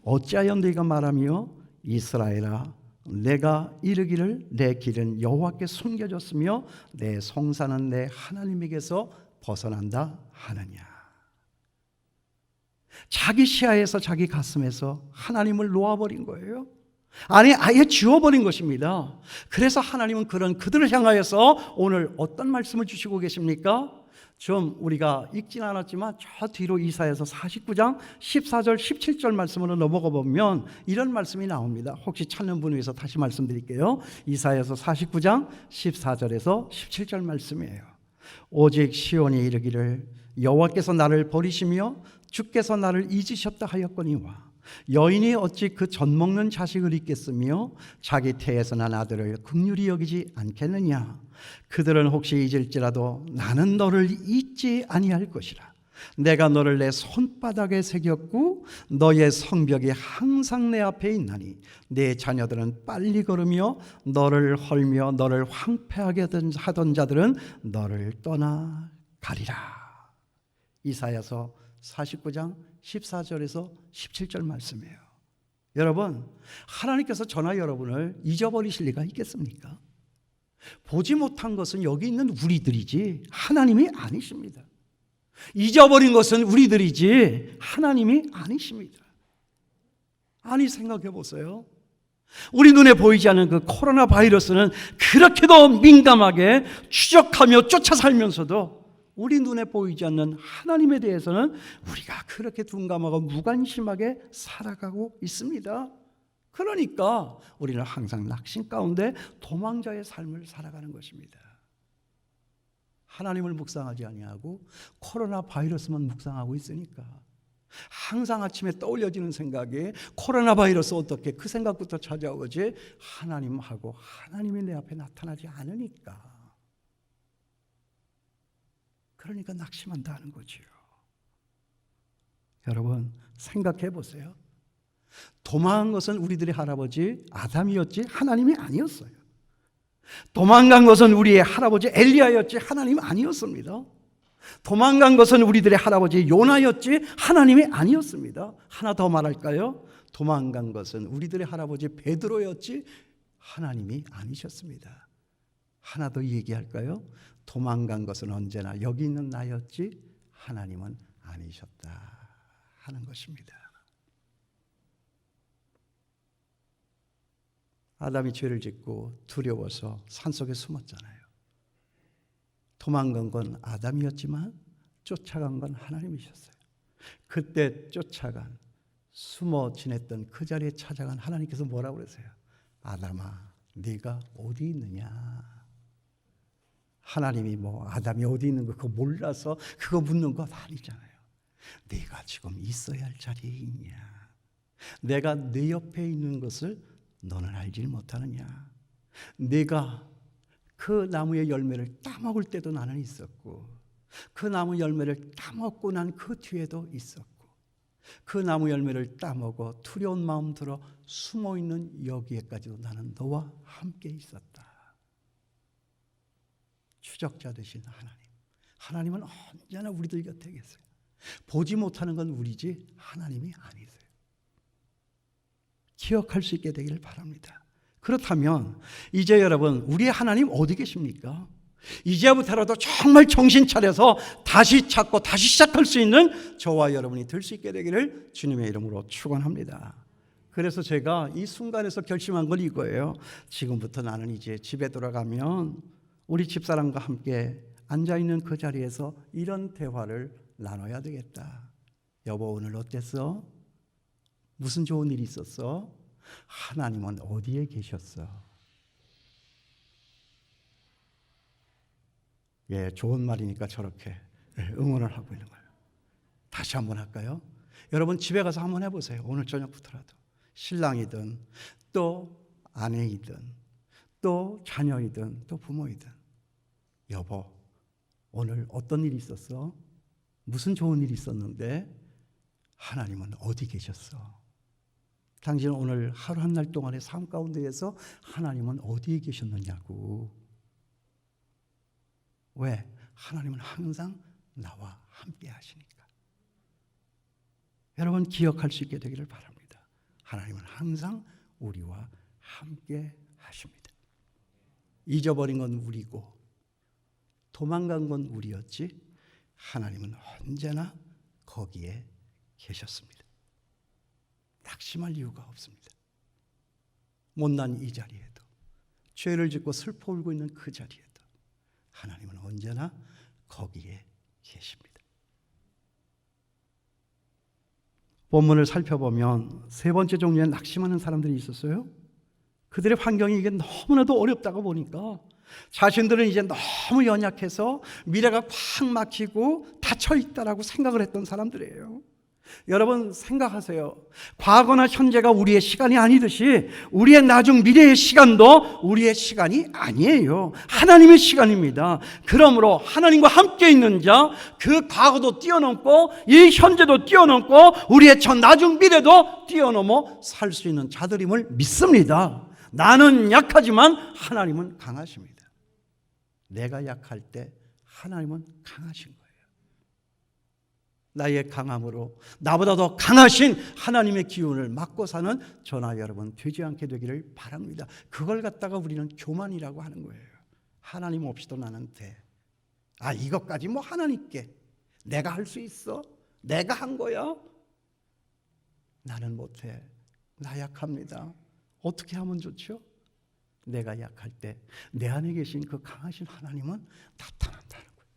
어찌하여 네가 말하며 이스라엘아 내가 이르기를 내 길은 여호와께 숨겨졌으며 내 송사는 내 하나님에게서 벗어난다 하느냐. 자기 시야에서 자기 가슴에서 하나님을 놓아버린 거예요. 아니 아예 지워버린 것입니다. 그래서 하나님은 그런 그들을 향하여서 오늘 어떤 말씀을 주시고 계십니까? 좀 우리가 읽진 않았지만 저 뒤로 이사야서 49장 14절 17절 말씀으로 넘어가 보면 이런 말씀이 나옵니다. 혹시 찾는 분 위해서 다시 말씀드릴게요. 이사야서 49장 14절에서 17절 말씀이에요. 오직 시온이 이르기를 여호와께서 나를 버리시며 주께서 나를 잊으셨다 하였거니와 여인이 어찌 그 젖먹는 자식을 잊겠으며 자기 태에서 난 아들을 긍휼히 여기지 않겠느냐. 그들은 혹시 잊을지라도 나는 너를 잊지 아니할 것이라. 내가 너를 내 손바닥에 새겼고 너의 성벽이 항상 내 앞에 있나니 내 자녀들은 빨리 걸으며 너를 헐며 너를 황폐하게 하던 자들은 너를 떠나가리라. 이사야서 49장 14절에서 17절 말씀이에요. 여러분 하나님께서 저나 여러분을 잊어버리실 리가 있겠습니까? 보지 못한 것은 여기 있는 우리들이지 하나님이 아니십니다. 잊어버린 것은 우리들이지 하나님이 아니십니다. 아니 생각해 보세요. 우리 눈에 보이지 않는 그 코로나 바이러스는 그렇게도 민감하게 추적하며 쫓아 살면서도 우리 눈에 보이지 않는 하나님에 대해서는 우리가 그렇게 둔감하고 무관심하게 살아가고 있습니다. 그러니까 우리는 항상 낙심 가운데 도망자의 삶을 살아가는 것입니다. 하나님을 묵상하지 아니하고 코로나 바이러스만 묵상하고 있으니까 항상 아침에 떠올려지는 생각이 코로나 바이러스 어떻게 그 생각부터 찾아오지 하나님하고 하나님이 내 앞에 나타나지 않으니까 그러니까 낙심한다는 거지요. 여러분 생각해 보세요. 도망한 것은 우리들의 할아버지 아담이었지 하나님이 아니었어요. 도망간 것은 우리의 할아버지 엘리야였지 하나님 아니었습니다. 도망간 것은 우리들의 할아버지 요나였지 하나님이 아니었습니다. 하나 더 말할까요? 도망간 것은 우리들의 할아버지 베드로였지 하나님이 아니셨습니다. 하나 더 얘기할까요? 도망간 것은 언제나 여기 있는 나였지 하나님은 아니셨다 하는 것입니다. 아담이 죄를 짓고 두려워서 산속에 숨었잖아요. 도망간 건 아담이었지만 쫓아간 건 하나님이셨어요. 그때 쫓아간 숨어 지냈던 그 자리에 찾아간 하나님께서 뭐라고 그러세요? 아담아, 네가 어디 있느냐? 하나님이 뭐 아담이 어디 있는 거 그거 몰라서 그거 묻는 것 아니잖아요. 네가 지금 있어야 할 자리에 있냐? 내가 네 옆에 있는 것을 너는 알지 못하느냐? 네가 그 나무의 열매를 따먹을 때도 나는 있었고 그 나무 열매를 따먹고 난 그 뒤에도 있었고 그 나무 열매를 따먹어 두려운 마음 들어 숨어있는 여기에까지도 나는 너와 함께 있었다. 추적자 되신 하나님은 언제나 우리들 곁에 계세요. 보지 못하는 건 우리지 하나님이 아니세요. 기억할 수 있게 되기를 바랍니다. 그렇다면 이제 여러분 우리의 하나님 어디 계십니까? 이제부터라도 정말 정신 차려서 다시 찾고 다시 시작할 수 있는 저와 여러분이 될 수 있게 되기를 주님의 이름으로 축원합니다. 그래서 제가 이 순간에서 결심한 건 이거예요. 지금부터 나는 이제 집에 돌아가면 우리 집사람과 함께 앉아있는 그 자리에서 이런 대화를 나눠야 되겠다. 여보 오늘 어땠어? 무슨 좋은 일이 있었어? 하나님은 어디에 계셨어? 예, 좋은 말이니까 저렇게 응원을 하고 있는 거예요. 다시 한번 할까요? 여러분 집에 가서 한번 해보세요. 오늘 저녁부터라도 신랑이든 또 아내이든 또 자녀이든 또 부모이든 여보 오늘 어떤 일이 있었어? 무슨 좋은 일이 있었는데 하나님은 어디 계셨어? 당신은 오늘 하루 한 날 동안의 삶 가운데에서 하나님은 어디에 계셨느냐고. 왜? 하나님은 항상 나와 함께 하시니까. 여러분 기억할 수 있게 되기를 바랍니다. 하나님은 항상 우리와 함께 하십니다. 잊어버린 건 우리고 도망간 건 우리였지 하나님은 언제나 거기에 계셨습니다. 낙심할 이유가 없습니다. 못난 이 자리에도 죄를 짓고 슬퍼 울고 있는 그 자리에도 하나님은 언제나 거기에 계십니다. 본문을 살펴보면 세 번째 종류의 낙심하는 사람들이 있었어요. 그들의 환경이 이게 너무나도 어렵다고 보니까 자신들은 이제 너무 연약해서 미래가 꽉 막히고 닫혀있다라고 생각을 했던 사람들이에요. 여러분 생각하세요. 과거나 현재가 우리의 시간이 아니듯이 우리의 나중 미래의 시간도 우리의 시간이 아니에요. 하나님의 시간입니다. 그러므로 하나님과 함께 있는 자, 그 과거도 뛰어넘고 이 현재도 뛰어넘고 우리의 전 나중 미래도 뛰어넘어 살 수 있는 자들임을 믿습니다. 나는 약하지만 하나님은 강하십니다. 내가 약할 때 하나님은 강하신 거예요. 나의 강함으로 나보다 더 강하신 하나님의 기운을 맡고 사는 저나 여러분 되지 않게 되기를 바랍니다. 그걸 갖다가 우리는 교만이라고 하는 거예요. 하나님 없이도 나는 돼. 아 이것까지 뭐 하나님께 내가 할 수 있어? 내가 한 거야? 나는 못해. 나 약합니다. 어떻게 하면 좋죠? 내가 약할 때 내 안에 계신 그 강하신 하나님은 나타난다는 거예요.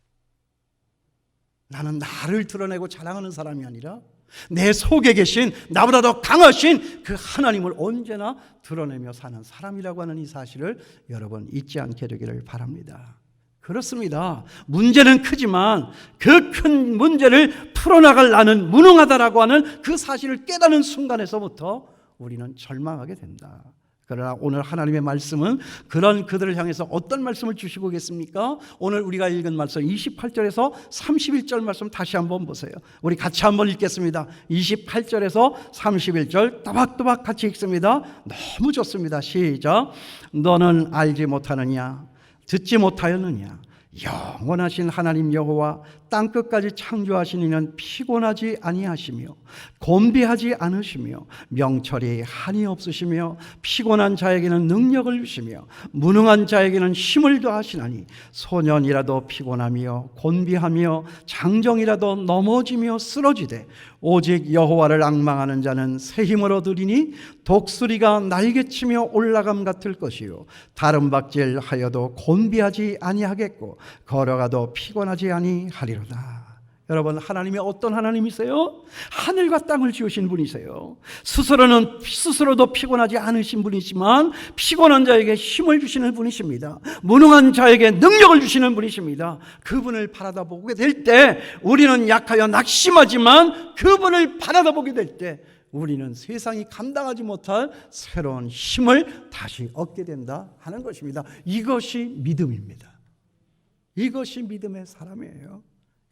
나는 나를 드러내고 자랑하는 사람이 아니라 내 속에 계신 나보다 더 강하신 그 하나님을 언제나 드러내며 사는 사람이라고 하는 이 사실을 여러분 잊지 않게 되기를 바랍니다. 그렇습니다. 문제는 크지만 그 큰 문제를 풀어나갈 나는 무능하다라고 하는 그 사실을 깨닫는 순간에서부터 우리는 절망하게 된다. 그러나 오늘 하나님의 말씀은 그런 그들을 향해서 어떤 말씀을 주시고 계십니까? 오늘 우리가 읽은 말씀 28절에서 31절 말씀 다시 한번 보세요. 우리 같이 한번 읽겠습니다. 28절에서 31절 또박또박 같이 읽습니다. 너무 좋습니다. 시작. 너는 알지 못하느냐? 듣지 못하였느냐? 영원하신 하나님 여호와 땅끝까지 창조하신 이는 피곤하지 아니하시며 곤비하지 않으시며 명철이 한이 없으시며 피곤한 자에게는 능력을 주시며 무능한 자에게는 힘을 더하시나니 소년이라도 피곤하며 곤비하며 장정이라도 넘어지며 쓰러지되 오직 여호와를 앙망하는 자는 새 힘을 얻으리니 독수리가 날개치며 올라감 같을 것이요 다른 박질하여도 곤비하지 아니하겠고 걸어가도 피곤하지 아니하리로다. 여러분, 하나님이 어떤 하나님이세요? 하늘과 땅을 지으신 분이세요. 스스로도 피곤하지 않으신 분이지만 피곤한 자에게 힘을 주시는 분이십니다. 무능한 자에게 능력을 주시는 분이십니다. 그분을 바라다 보게 될 때 우리는 약하여 낙심하지만 그분을 바라다 보게 될 때 우리는 세상이 감당하지 못할 새로운 힘을 다시 얻게 된다 하는 것입니다. 이것이 믿음입니다. 이것이 믿음의 사람이에요.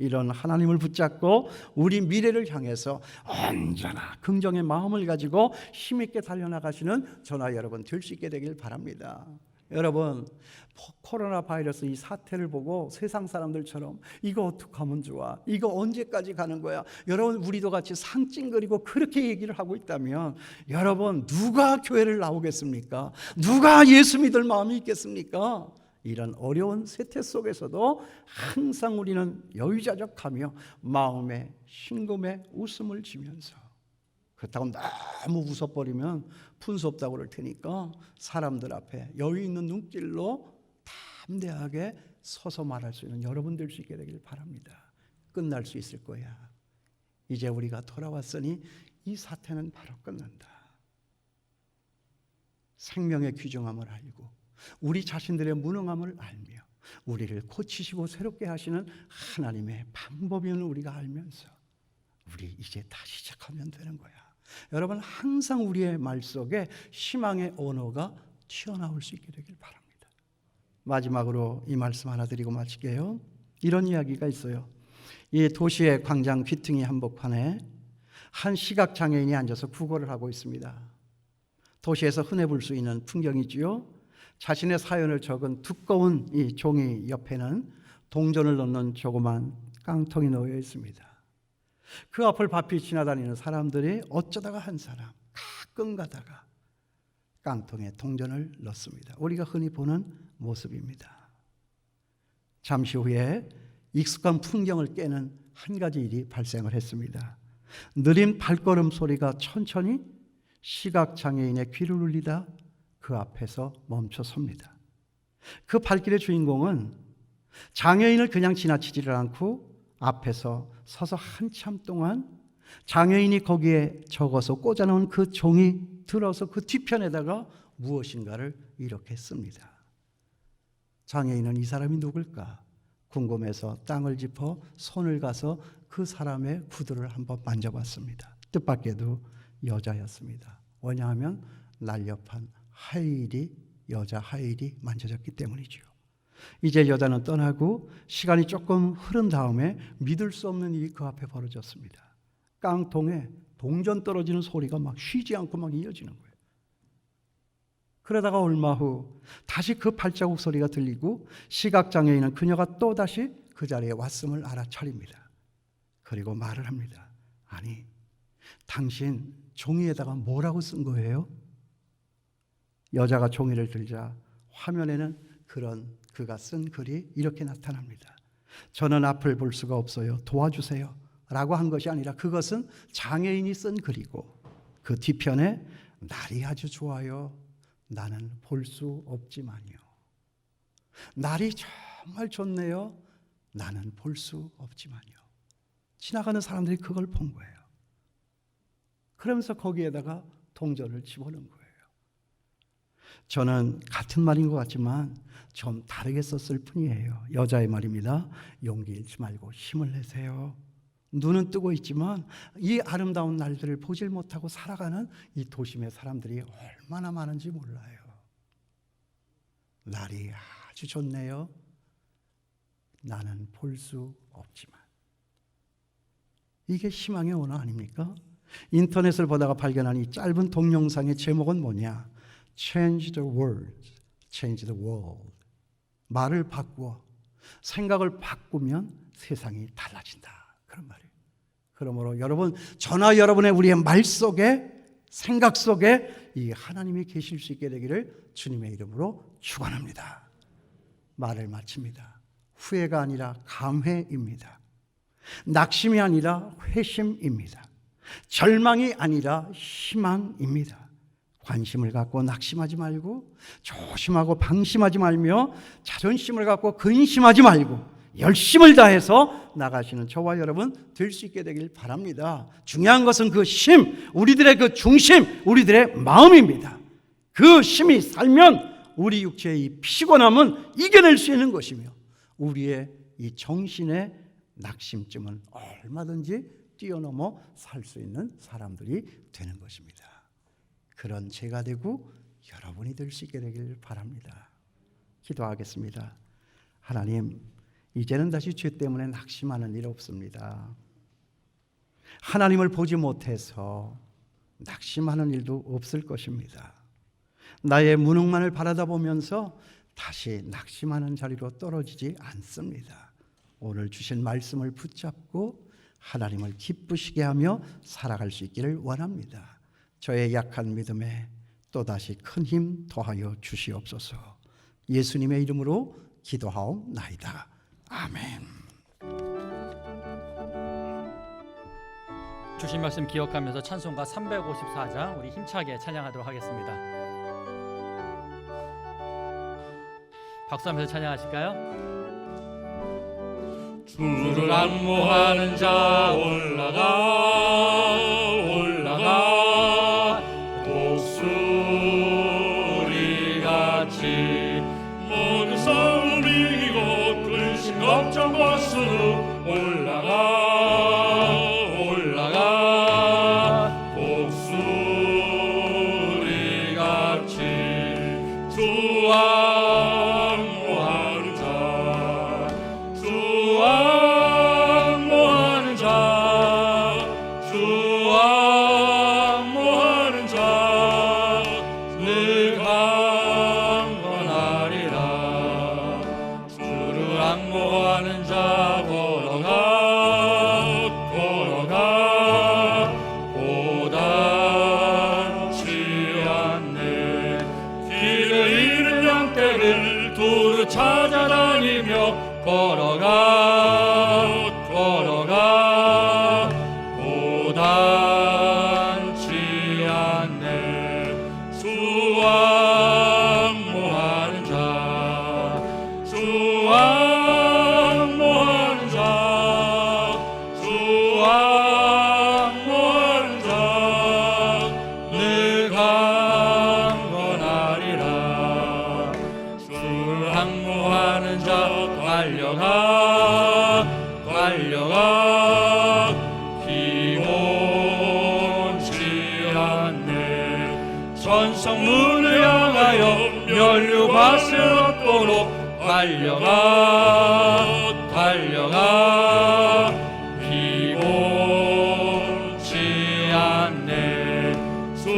이런 하나님을 붙잡고 우리 미래를 향해서 언제나 긍정의 마음을 가지고 힘있게 달려나가시는 저나 여러분 될 수 있게 되길 바랍니다. 여러분, 코로나 바이러스 이 사태를 보고 세상 사람들처럼 이거 어떻게 하면 좋아? 이거 언제까지 가는 거야? 여러분, 우리도 같이 상찡거리고 그렇게 얘기를 하고 있다면 여러분, 누가 교회를 나오겠습니까? 누가 예수 믿을 마음이 있겠습니까? 이런 어려운 세태 속에서도 항상 우리는 여유자적하며 마음에 싱금에 웃음을 지면서, 그렇다고 너무 웃어버리면 푼수 없다고 그럴 테니까 사람들 앞에 여유 있는 눈길로 담대하게 서서 말할 수 있는 여러분 될 수 있게 되길 바랍니다. 끝날 수 있을 거야. 이제 우리가 돌아왔으니 이 사태는 바로 끝난다. 생명의 귀중함을 알고 우리 자신들의 무능함을 알며 우리를 고치시고 새롭게 하시는 하나님의 방법을 우리가 알면서 우리 이제 다시 시작하면 되는 거야. 여러분, 항상 우리의 말 속에 희망의 언어가 튀어나올 수 있게 되길 바랍니다. 마지막으로 이 말씀 하나 드리고 마칠게요. 이런 이야기가 있어요. 이 도시의 광장 귀퉁이 한복판에 한 시각장애인이 앉아서 구걸을 하고 있습니다. 도시에서 흔해 볼 수 있는 풍경이지요. 자신의 사연을 적은 두꺼운 이 종이 옆에는 동전을 넣는 조그만 깡통이 놓여 있습니다. 그 앞을 바삐 지나다니는 사람들이 어쩌다가 한 사람 가끔 가다가 깡통에 동전을 넣습니다. 우리가 흔히 보는 모습입니다. 잠시 후에 익숙한 풍경을 깨는 한 가지 일이 발생을 했습니다. 느린 발걸음 소리가 천천히 시각장애인의 귀를 울리다 그 앞에서 멈춰 섭니다. 그 발길의 주인공은 장애인을 그냥 지나치지를 않고 앞에서 서서 한참 동안 장애인이 거기에 적어서 꽂아놓은 그 종이 들어서 그 뒤편에다가 무엇인가를 이렇게 씁니다. 장애인은 이 사람이 누굴까 궁금해서 땅을 짚어 손을 가서 그 사람의 구두를 한번 만져봤습니다. 뜻밖에도 여자였습니다. 왜냐하면 날렵한 하일이, 여자 하일이 만져졌기 때문이죠. 이제 여자는 떠나고 시간이 조금 흐른 다음에 믿을 수 없는 일이 그 앞에 벌어졌습니다. 깡통에 동전 떨어지는 소리가 막 쉬지 않고 막 이어지는 거예요. 그러다가 얼마 후 다시 그 발자국 소리가 들리고 시각장애인은 그녀가 또다시 그 자리에 왔음을 알아차립니다. 그리고 말을 합니다. 아니, 당신 종이에다가 뭐라고 쓴 거예요? 여자가 종이를 들자 화면에는 그가 쓴 글이 이렇게 나타납니다. 저는 앞을 볼 수가 없어요. 도와주세요. 라고 한 것이 아니라 그것은 장애인이 쓴 글이고 그 뒤편에 날이 아주 좋아요. 나는 볼 수 없지만요. 날이 정말 좋네요. 나는 볼 수 없지만요. 지나가는 사람들이 그걸 본 거예요. 그러면서 거기에다가 동전을 집어넣은 거예요. 저는 같은 말인 것 같지만 좀 다르게 썼을 뿐이에요. 여자의 말입니다. 용기 잃지 말고 힘을 내세요. 눈은 뜨고 있지만 이 아름다운 날들을 보질 못하고 살아가는 이 도심의 사람들이 얼마나 많은지 몰라요. 날이 아주 좋네요. 나는 볼 수 없지만. 이게 희망의 언어 아닙니까? 인터넷을 보다가 발견한 이 짧은 동영상의 제목은 뭐냐? Change the world, change the world. 말을 바꾸어 생각을 바꾸면 세상이 달라진다. 그런 말이에요. 그러므로 여러분, 저나 여러분의 우리의 말 속에, 생각 속에 이 하나님이 계실 수 있게 되기를 주님의 이름으로 축원합니다. 말을 마칩니다. 후회가 아니라 감회입니다. 낙심이 아니라 회심입니다. 절망이 아니라 희망입니다. 관심을 갖고 낙심하지 말고, 조심하고 방심하지 말며, 자존심을 갖고 근심하지 말고 열심을 다해서 나가시는 저와 여러분 될 수 있게 되길 바랍니다. 중요한 것은 그 심, 우리들의 그 중심, 우리들의 마음입니다. 그 심이 살면 우리 육체의 이 피곤함은 이겨낼 수 있는 것이며, 우리의 이 정신의 낙심쯤은 얼마든지 뛰어넘어 살 수 있는 사람들이 되는 것입니다. 그런 제가 되고 여러분이 될 수 있게 되길 바랍니다. 기도하겠습니다. 하나님, 이제는 다시 죄 때문에 낙심하는 일 없습니다. 하나님을 보지 못해서 낙심하는 일도 없을 것입니다. 나의 무능만을 바라다 보면서 다시 낙심하는 자리로 떨어지지 않습니다. 오늘 주신 말씀을 붙잡고 하나님을 기쁘시게 하며 살아갈 수 있기를 원합니다. 저의 약한 믿음에 또다시 큰 힘 더하여 주시옵소서. 예수님의 이름으로 기도하옵나이다. 아멘. 주신 말씀 기억하면서 찬송가 354장 우리 힘차게 찬양하도록 하겠습니다. 박수 하면서 찬양하실까요? 주를 안모하는 자 올라가 독수리같이 모든 싸움 이기고 근심 걱정 벗으러 올라가 독수리같이 주 안모하는 자 늘 강건하리라. 주를 안모하는 자 걸어가 고단치 않네. 길을 잃은 양떼를 두루 찾아다니며 걸어가 고단치 않네. 주 안모하는 자 늘 강건하리라. 주를 안모하는 자 달려가 피곤치 않네. 전성문을 향하여 면류밭을 얻도록 달려가 피곤치 않네. 주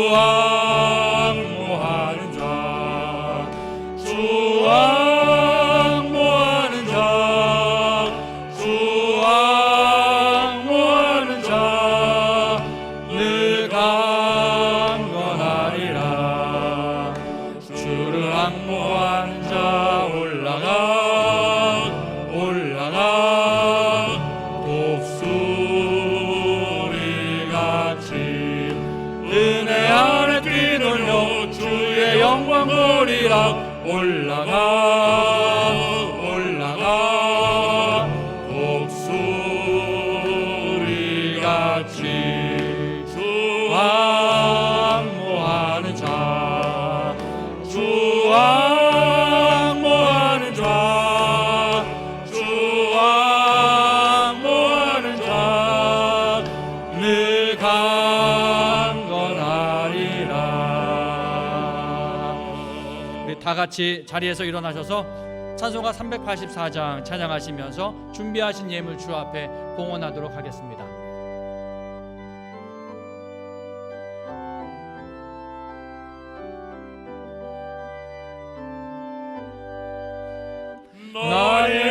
안모하는 자 늘 강건하리라. 주를 안모하는 자 올라가 독수리같이 은혜 안에 뛰놀며 주의 영광 보리라. 올라가 독수리같이 주 안모하는 자 늘 강건하리라. 우리 다 같이 자리에서 일어나셔서 찬송가 384장 찬양하시면서 준비하신 예물 주 앞에 봉헌하도록 하겠습니다. 나의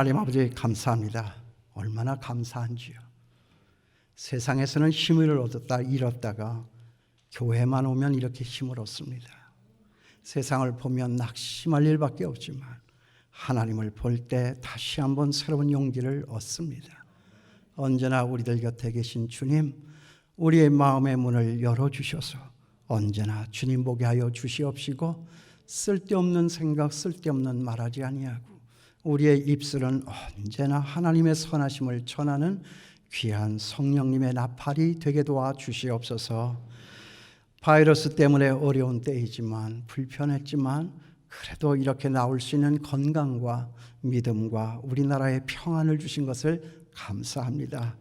하나님 아버지 감사합니다. 얼마나 감사한지요. 세상에서는 힘을 얻었다 잃었다가 교회만 오면 이렇게 힘을 얻습니다. 세상을 보면 낙심할 일밖에 없지만 하나님을 볼 때 다시 한번 새로운 용기를 얻습니다. 언제나 우리들 곁에 계신 주님, 우리의 마음의 문을 열어주셔서 언제나 주님 보게 하여 주시옵시고 쓸데없는 생각, 쓸데없는 말하지 아니하고 우리의 입술은 언제나 하나님의 선하심을 전하는 귀한 성령님의 나팔이 되게 도와 주시옵소서. 바이러스 때문에 어려운 때이지만 불편했지만 그래도 이렇게 나올 수 있는 건강과 믿음과 우리나라의 평안을 주신 것을 감사합니다.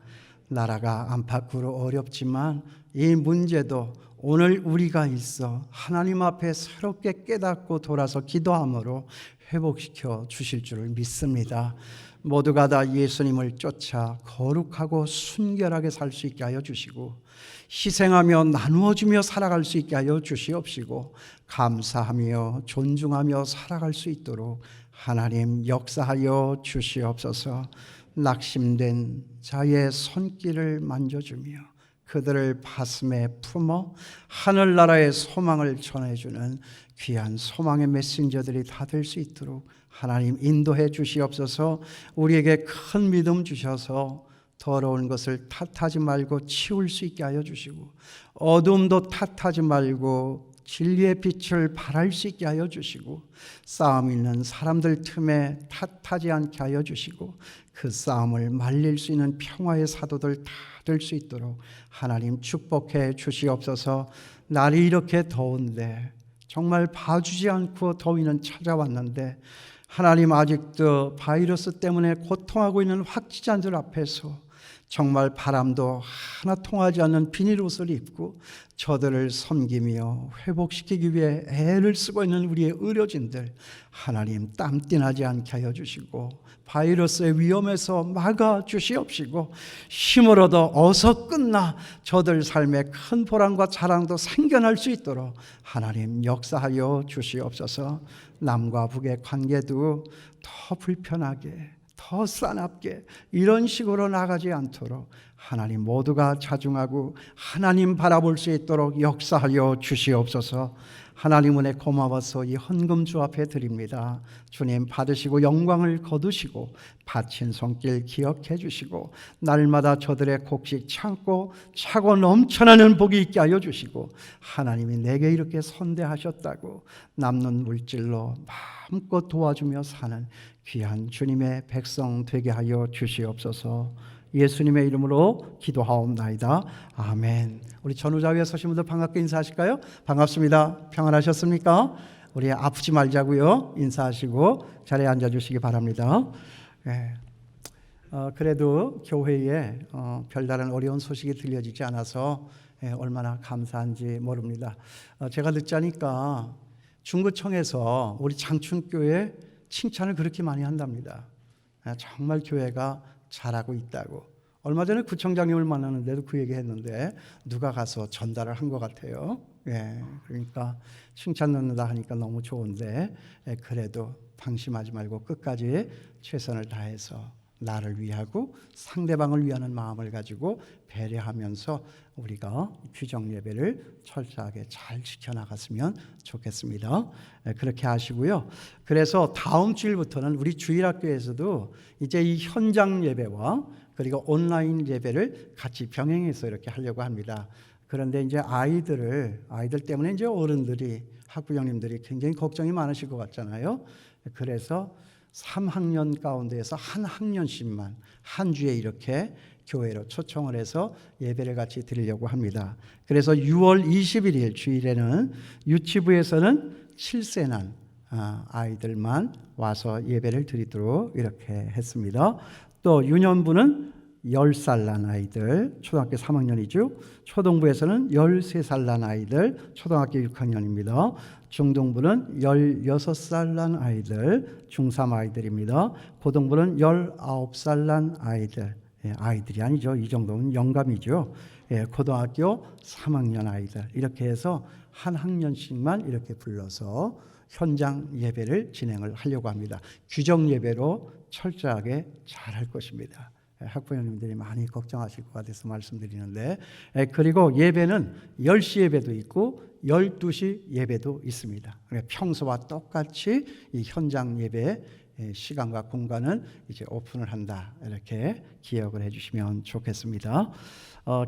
나라가 안팎으로 어렵지만 이 문제도 오늘 우리가 있어 하나님 앞에 새롭게 깨닫고 돌아서 기도함으로 회복시켜 주실 줄을 믿습니다. 모두가 다 예수님을 쫓아 거룩하고 순결하게 살 수 있게 하여 주시고 희생하며 나누어주며 살아갈 수 있게 하여 주시옵시고 감사하며 존중하며 살아갈 수 있도록 하나님 역사하여 주시옵소서. 낙심된 자의 손길을 만져주며 그들을 가슴에 품어 하늘나라의 소망을 전해주는 귀한 소망의 메신저들이 다 될 수 있도록 하나님 인도해 주시옵소서. 우리에게 큰 믿음 주셔서 더러운 것을 탓하지 말고 치울 수 있게 하여 주시고 어둠도 탓하지 말고 진리의 빛을 발할 수 있게 하여 주시고 싸움 있는 사람들 틈에 탓하지 않게 하여 주시고 그 싸움을 말릴 수 있는 평화의 사도들 다 될 수 있도록 하나님 축복해 주시옵소서. 날이 이렇게 더운데 정말 봐주지 않고 더위는 찾아왔는데 하나님 아직도 바이러스 때문에 고통하고 있는 확진자들 앞에서 정말 바람도 하나 통하지 않는 비닐옷을 입고 저들을 섬기며 회복시키기 위해 애를 쓰고 있는 우리의 의료진들 하나님 땀띠나지 않게 하여 주시고 바이러스의 위험에서 막아 주시옵시고 힘을 얻어 어서 끝나 저들 삶에 큰 보람과 자랑도 생겨날 수 있도록 하나님 역사하여 주시옵소서. 남과 북의 관계도 더 불편하게 더 싸납게 이런 식으로 나가지 않도록 하나님 모두가 자중하고 하나님 바라볼 수 있도록 역사하여 주시옵소서. 하나님 은혜 고마워서 이 헌금 주 앞에 드립니다. 주님 받으시고 영광을 거두시고 바친 손길 기억해 주시고 날마다 저들의 곡식 참고 차고 넘쳐나는 복이 있게 하여 주시고 하나님이 내게 이렇게 선대하셨다고 남는 물질로 마음껏 도와주며 사는 귀한 주님의 백성 되게 하여 주시옵소서. 예수님의 이름으로 기도하옵나이다. 아멘. 우리 전후자 위에 서신 분들 반갑게 인사하실까요? 반갑습니다. 평안하셨습니까? 우리 아프지 말자고요. 인사하시고 자리에 앉아주시기 바랍니다. 네. 그래도 교회에 별다른 어려운 소식이 들려지지 않아서 얼마나 감사한지 모릅니다. 제가 듣자니까 중구청에서 우리 장춘교회 칭찬을 그렇게 많이 한답니다. 정말 교회가 잘하고 있다고. 얼마 전에 구청장님을 만나는데도 그 얘기 했는데 누가 가서 전달을 한 것 같아요. 그러니까 칭찬 넣는다 하니까 너무 좋은데 그래도 방심하지 말고 끝까지 최선을 다해서 나를 위하고 상대방을 위하는 마음을 가지고 배려하면서 우리가 규정 예배를 철저하게 잘 지켜나갔으면 좋겠습니다. 그렇게 하시고요. 그래서 다음 주일부터는 우리 주일학교에서도 이제 이 현장 예배와 그리고 온라인 예배를 같이 병행해서 이렇게 하려고 합니다. 그런데 이제 아이들 때문에 이제 어른들이 학부형님들이 굉장히 걱정이 많으실 것 같잖아요. 그래서 3학년 가운데에서 한 학년씩만 한 주에 이렇게 교회로 초청을 해서 예배를 같이 드리려고 합니다. 그래서 6월 21일 주일에는 유치부에서는 7세 난 아이들만 와서 예배를 드리도록 이렇게 했습니다. 또 유년부는 10살 난 아이들, 초등학교 3학년이죠. 초등부에서는 13살 난 아이들, 초등학교 6학년입니다. 중등부는 16살 난 아이들, 중3 아이들입니다. 고등부는 19살 난 아이들, 아이들이 아니죠. 이 정도면 영감이죠. 고등학교 3학년 아이들 이렇게 해서 한 학년씩만 이렇게 불러서 현장 예배를 진행을 하려고 합니다. 규정 예배로 철저하게 잘할 것입니다. 학부모님들이 많이 걱정하실 것 같아서 말씀드리는데, 그리고 예배는 10시 예배도 있고 12시 예배도 있습니다. 평소와 똑같이 이 현장 예배 시간과 공간은 이제 오픈을 한다, 이렇게 기억을 해주시면 좋겠습니다.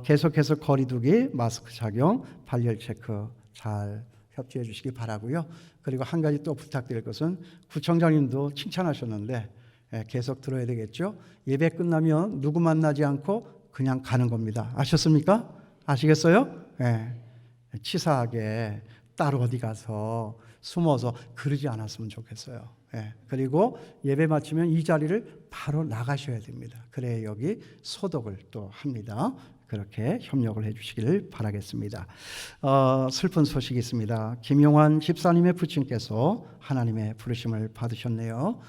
계속해서 거리두기, 마스크 착용, 발열 체크 잘 협조해 주시기 바라고요. 그리고 한 가지 또 부탁드릴 것은, 구청장님도 칭찬하셨는데 계속 들어야 되겠죠. 예배 끝나면 누구 만나지 않고 그냥 가는 겁니다. 아셨습니까? 아시겠어요? 치사하게 따로 어디 가서 숨어서 그러지 않았으면 좋겠어요. 그리고 예배 마치면 이 자리를 바로 나가셔야 됩니다. 그래야 여기 소독을 또 합니다. 그렇게 협력을 해주시기를 바라겠습니다. 슬픈 소식이 있습니다. 김용환 집사님의 부친께서 하나님의 부르심을 받으셨네요.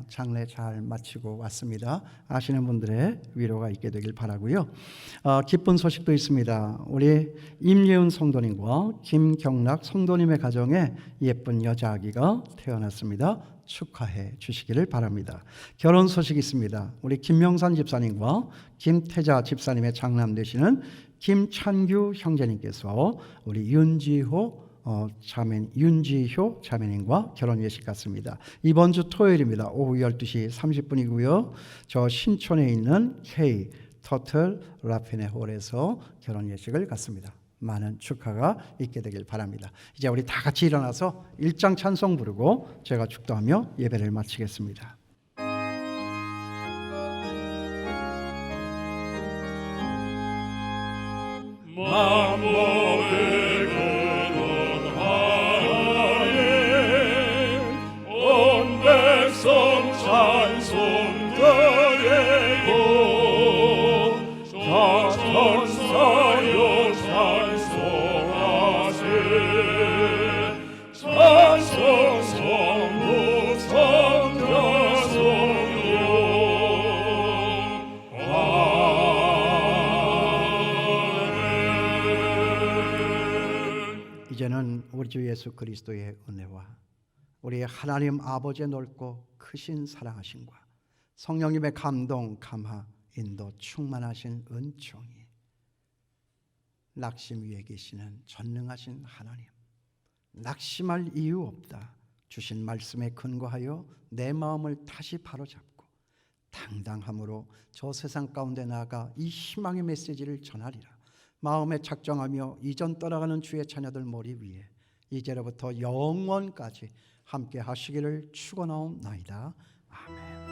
장례 잘 마치고 왔습니다. 아시는 분들의 위로가 있게 되길 바라고요. 기쁜 소식도 있습니다. 우리 임예은 성도님과 김경락 성도님의 가정에 예쁜 여자 아기가 태어났습니다. 축하해 주시기를 바랍니다. 결혼 소식이 있습니다. 우리 김명산 집사님과 김태자 집사님의 장남 되시는 김찬규 형제님께서 우리 윤지효 자매님과 결혼 예식 같습니다. 이번 주 토요일입니다. 오후 12시 30분이고요. 저 신촌에 있는 K 터틀 라페네 홀에서 결혼 예식을 갖습니다. 많은 축하가 있게 되길 바랍니다. 이제 우리 다 같이 일어나서 일장 찬송 부르고 제가 축도하며 예배를 마치겠습니다. 만복의 근원하에 온 백성 찬송 드리고 천사여 찬송하세 찬송 성부 성자 성령 아멘. 이제는 우리 주 예수 그리스도의 은혜와 우리 하나님 아버지의 넓고 크신 사랑하심과 성령님의 감동, 감화, 인도 충만하신 은총이 낙심 위에 계시는 전능하신 하나님, 낙심할 이유 없다 주신 말씀에 근거하여 내 마음을 다시 바로잡고 당당함으로 저 세상 가운데 나아가 이 희망의 메시지를 전하리라 마음에 작정하며 이전 떠나가는 주의 자녀들 머리 위에 이제로부터 영원까지 함께 하시기를 축원하옵나이다. 아멘.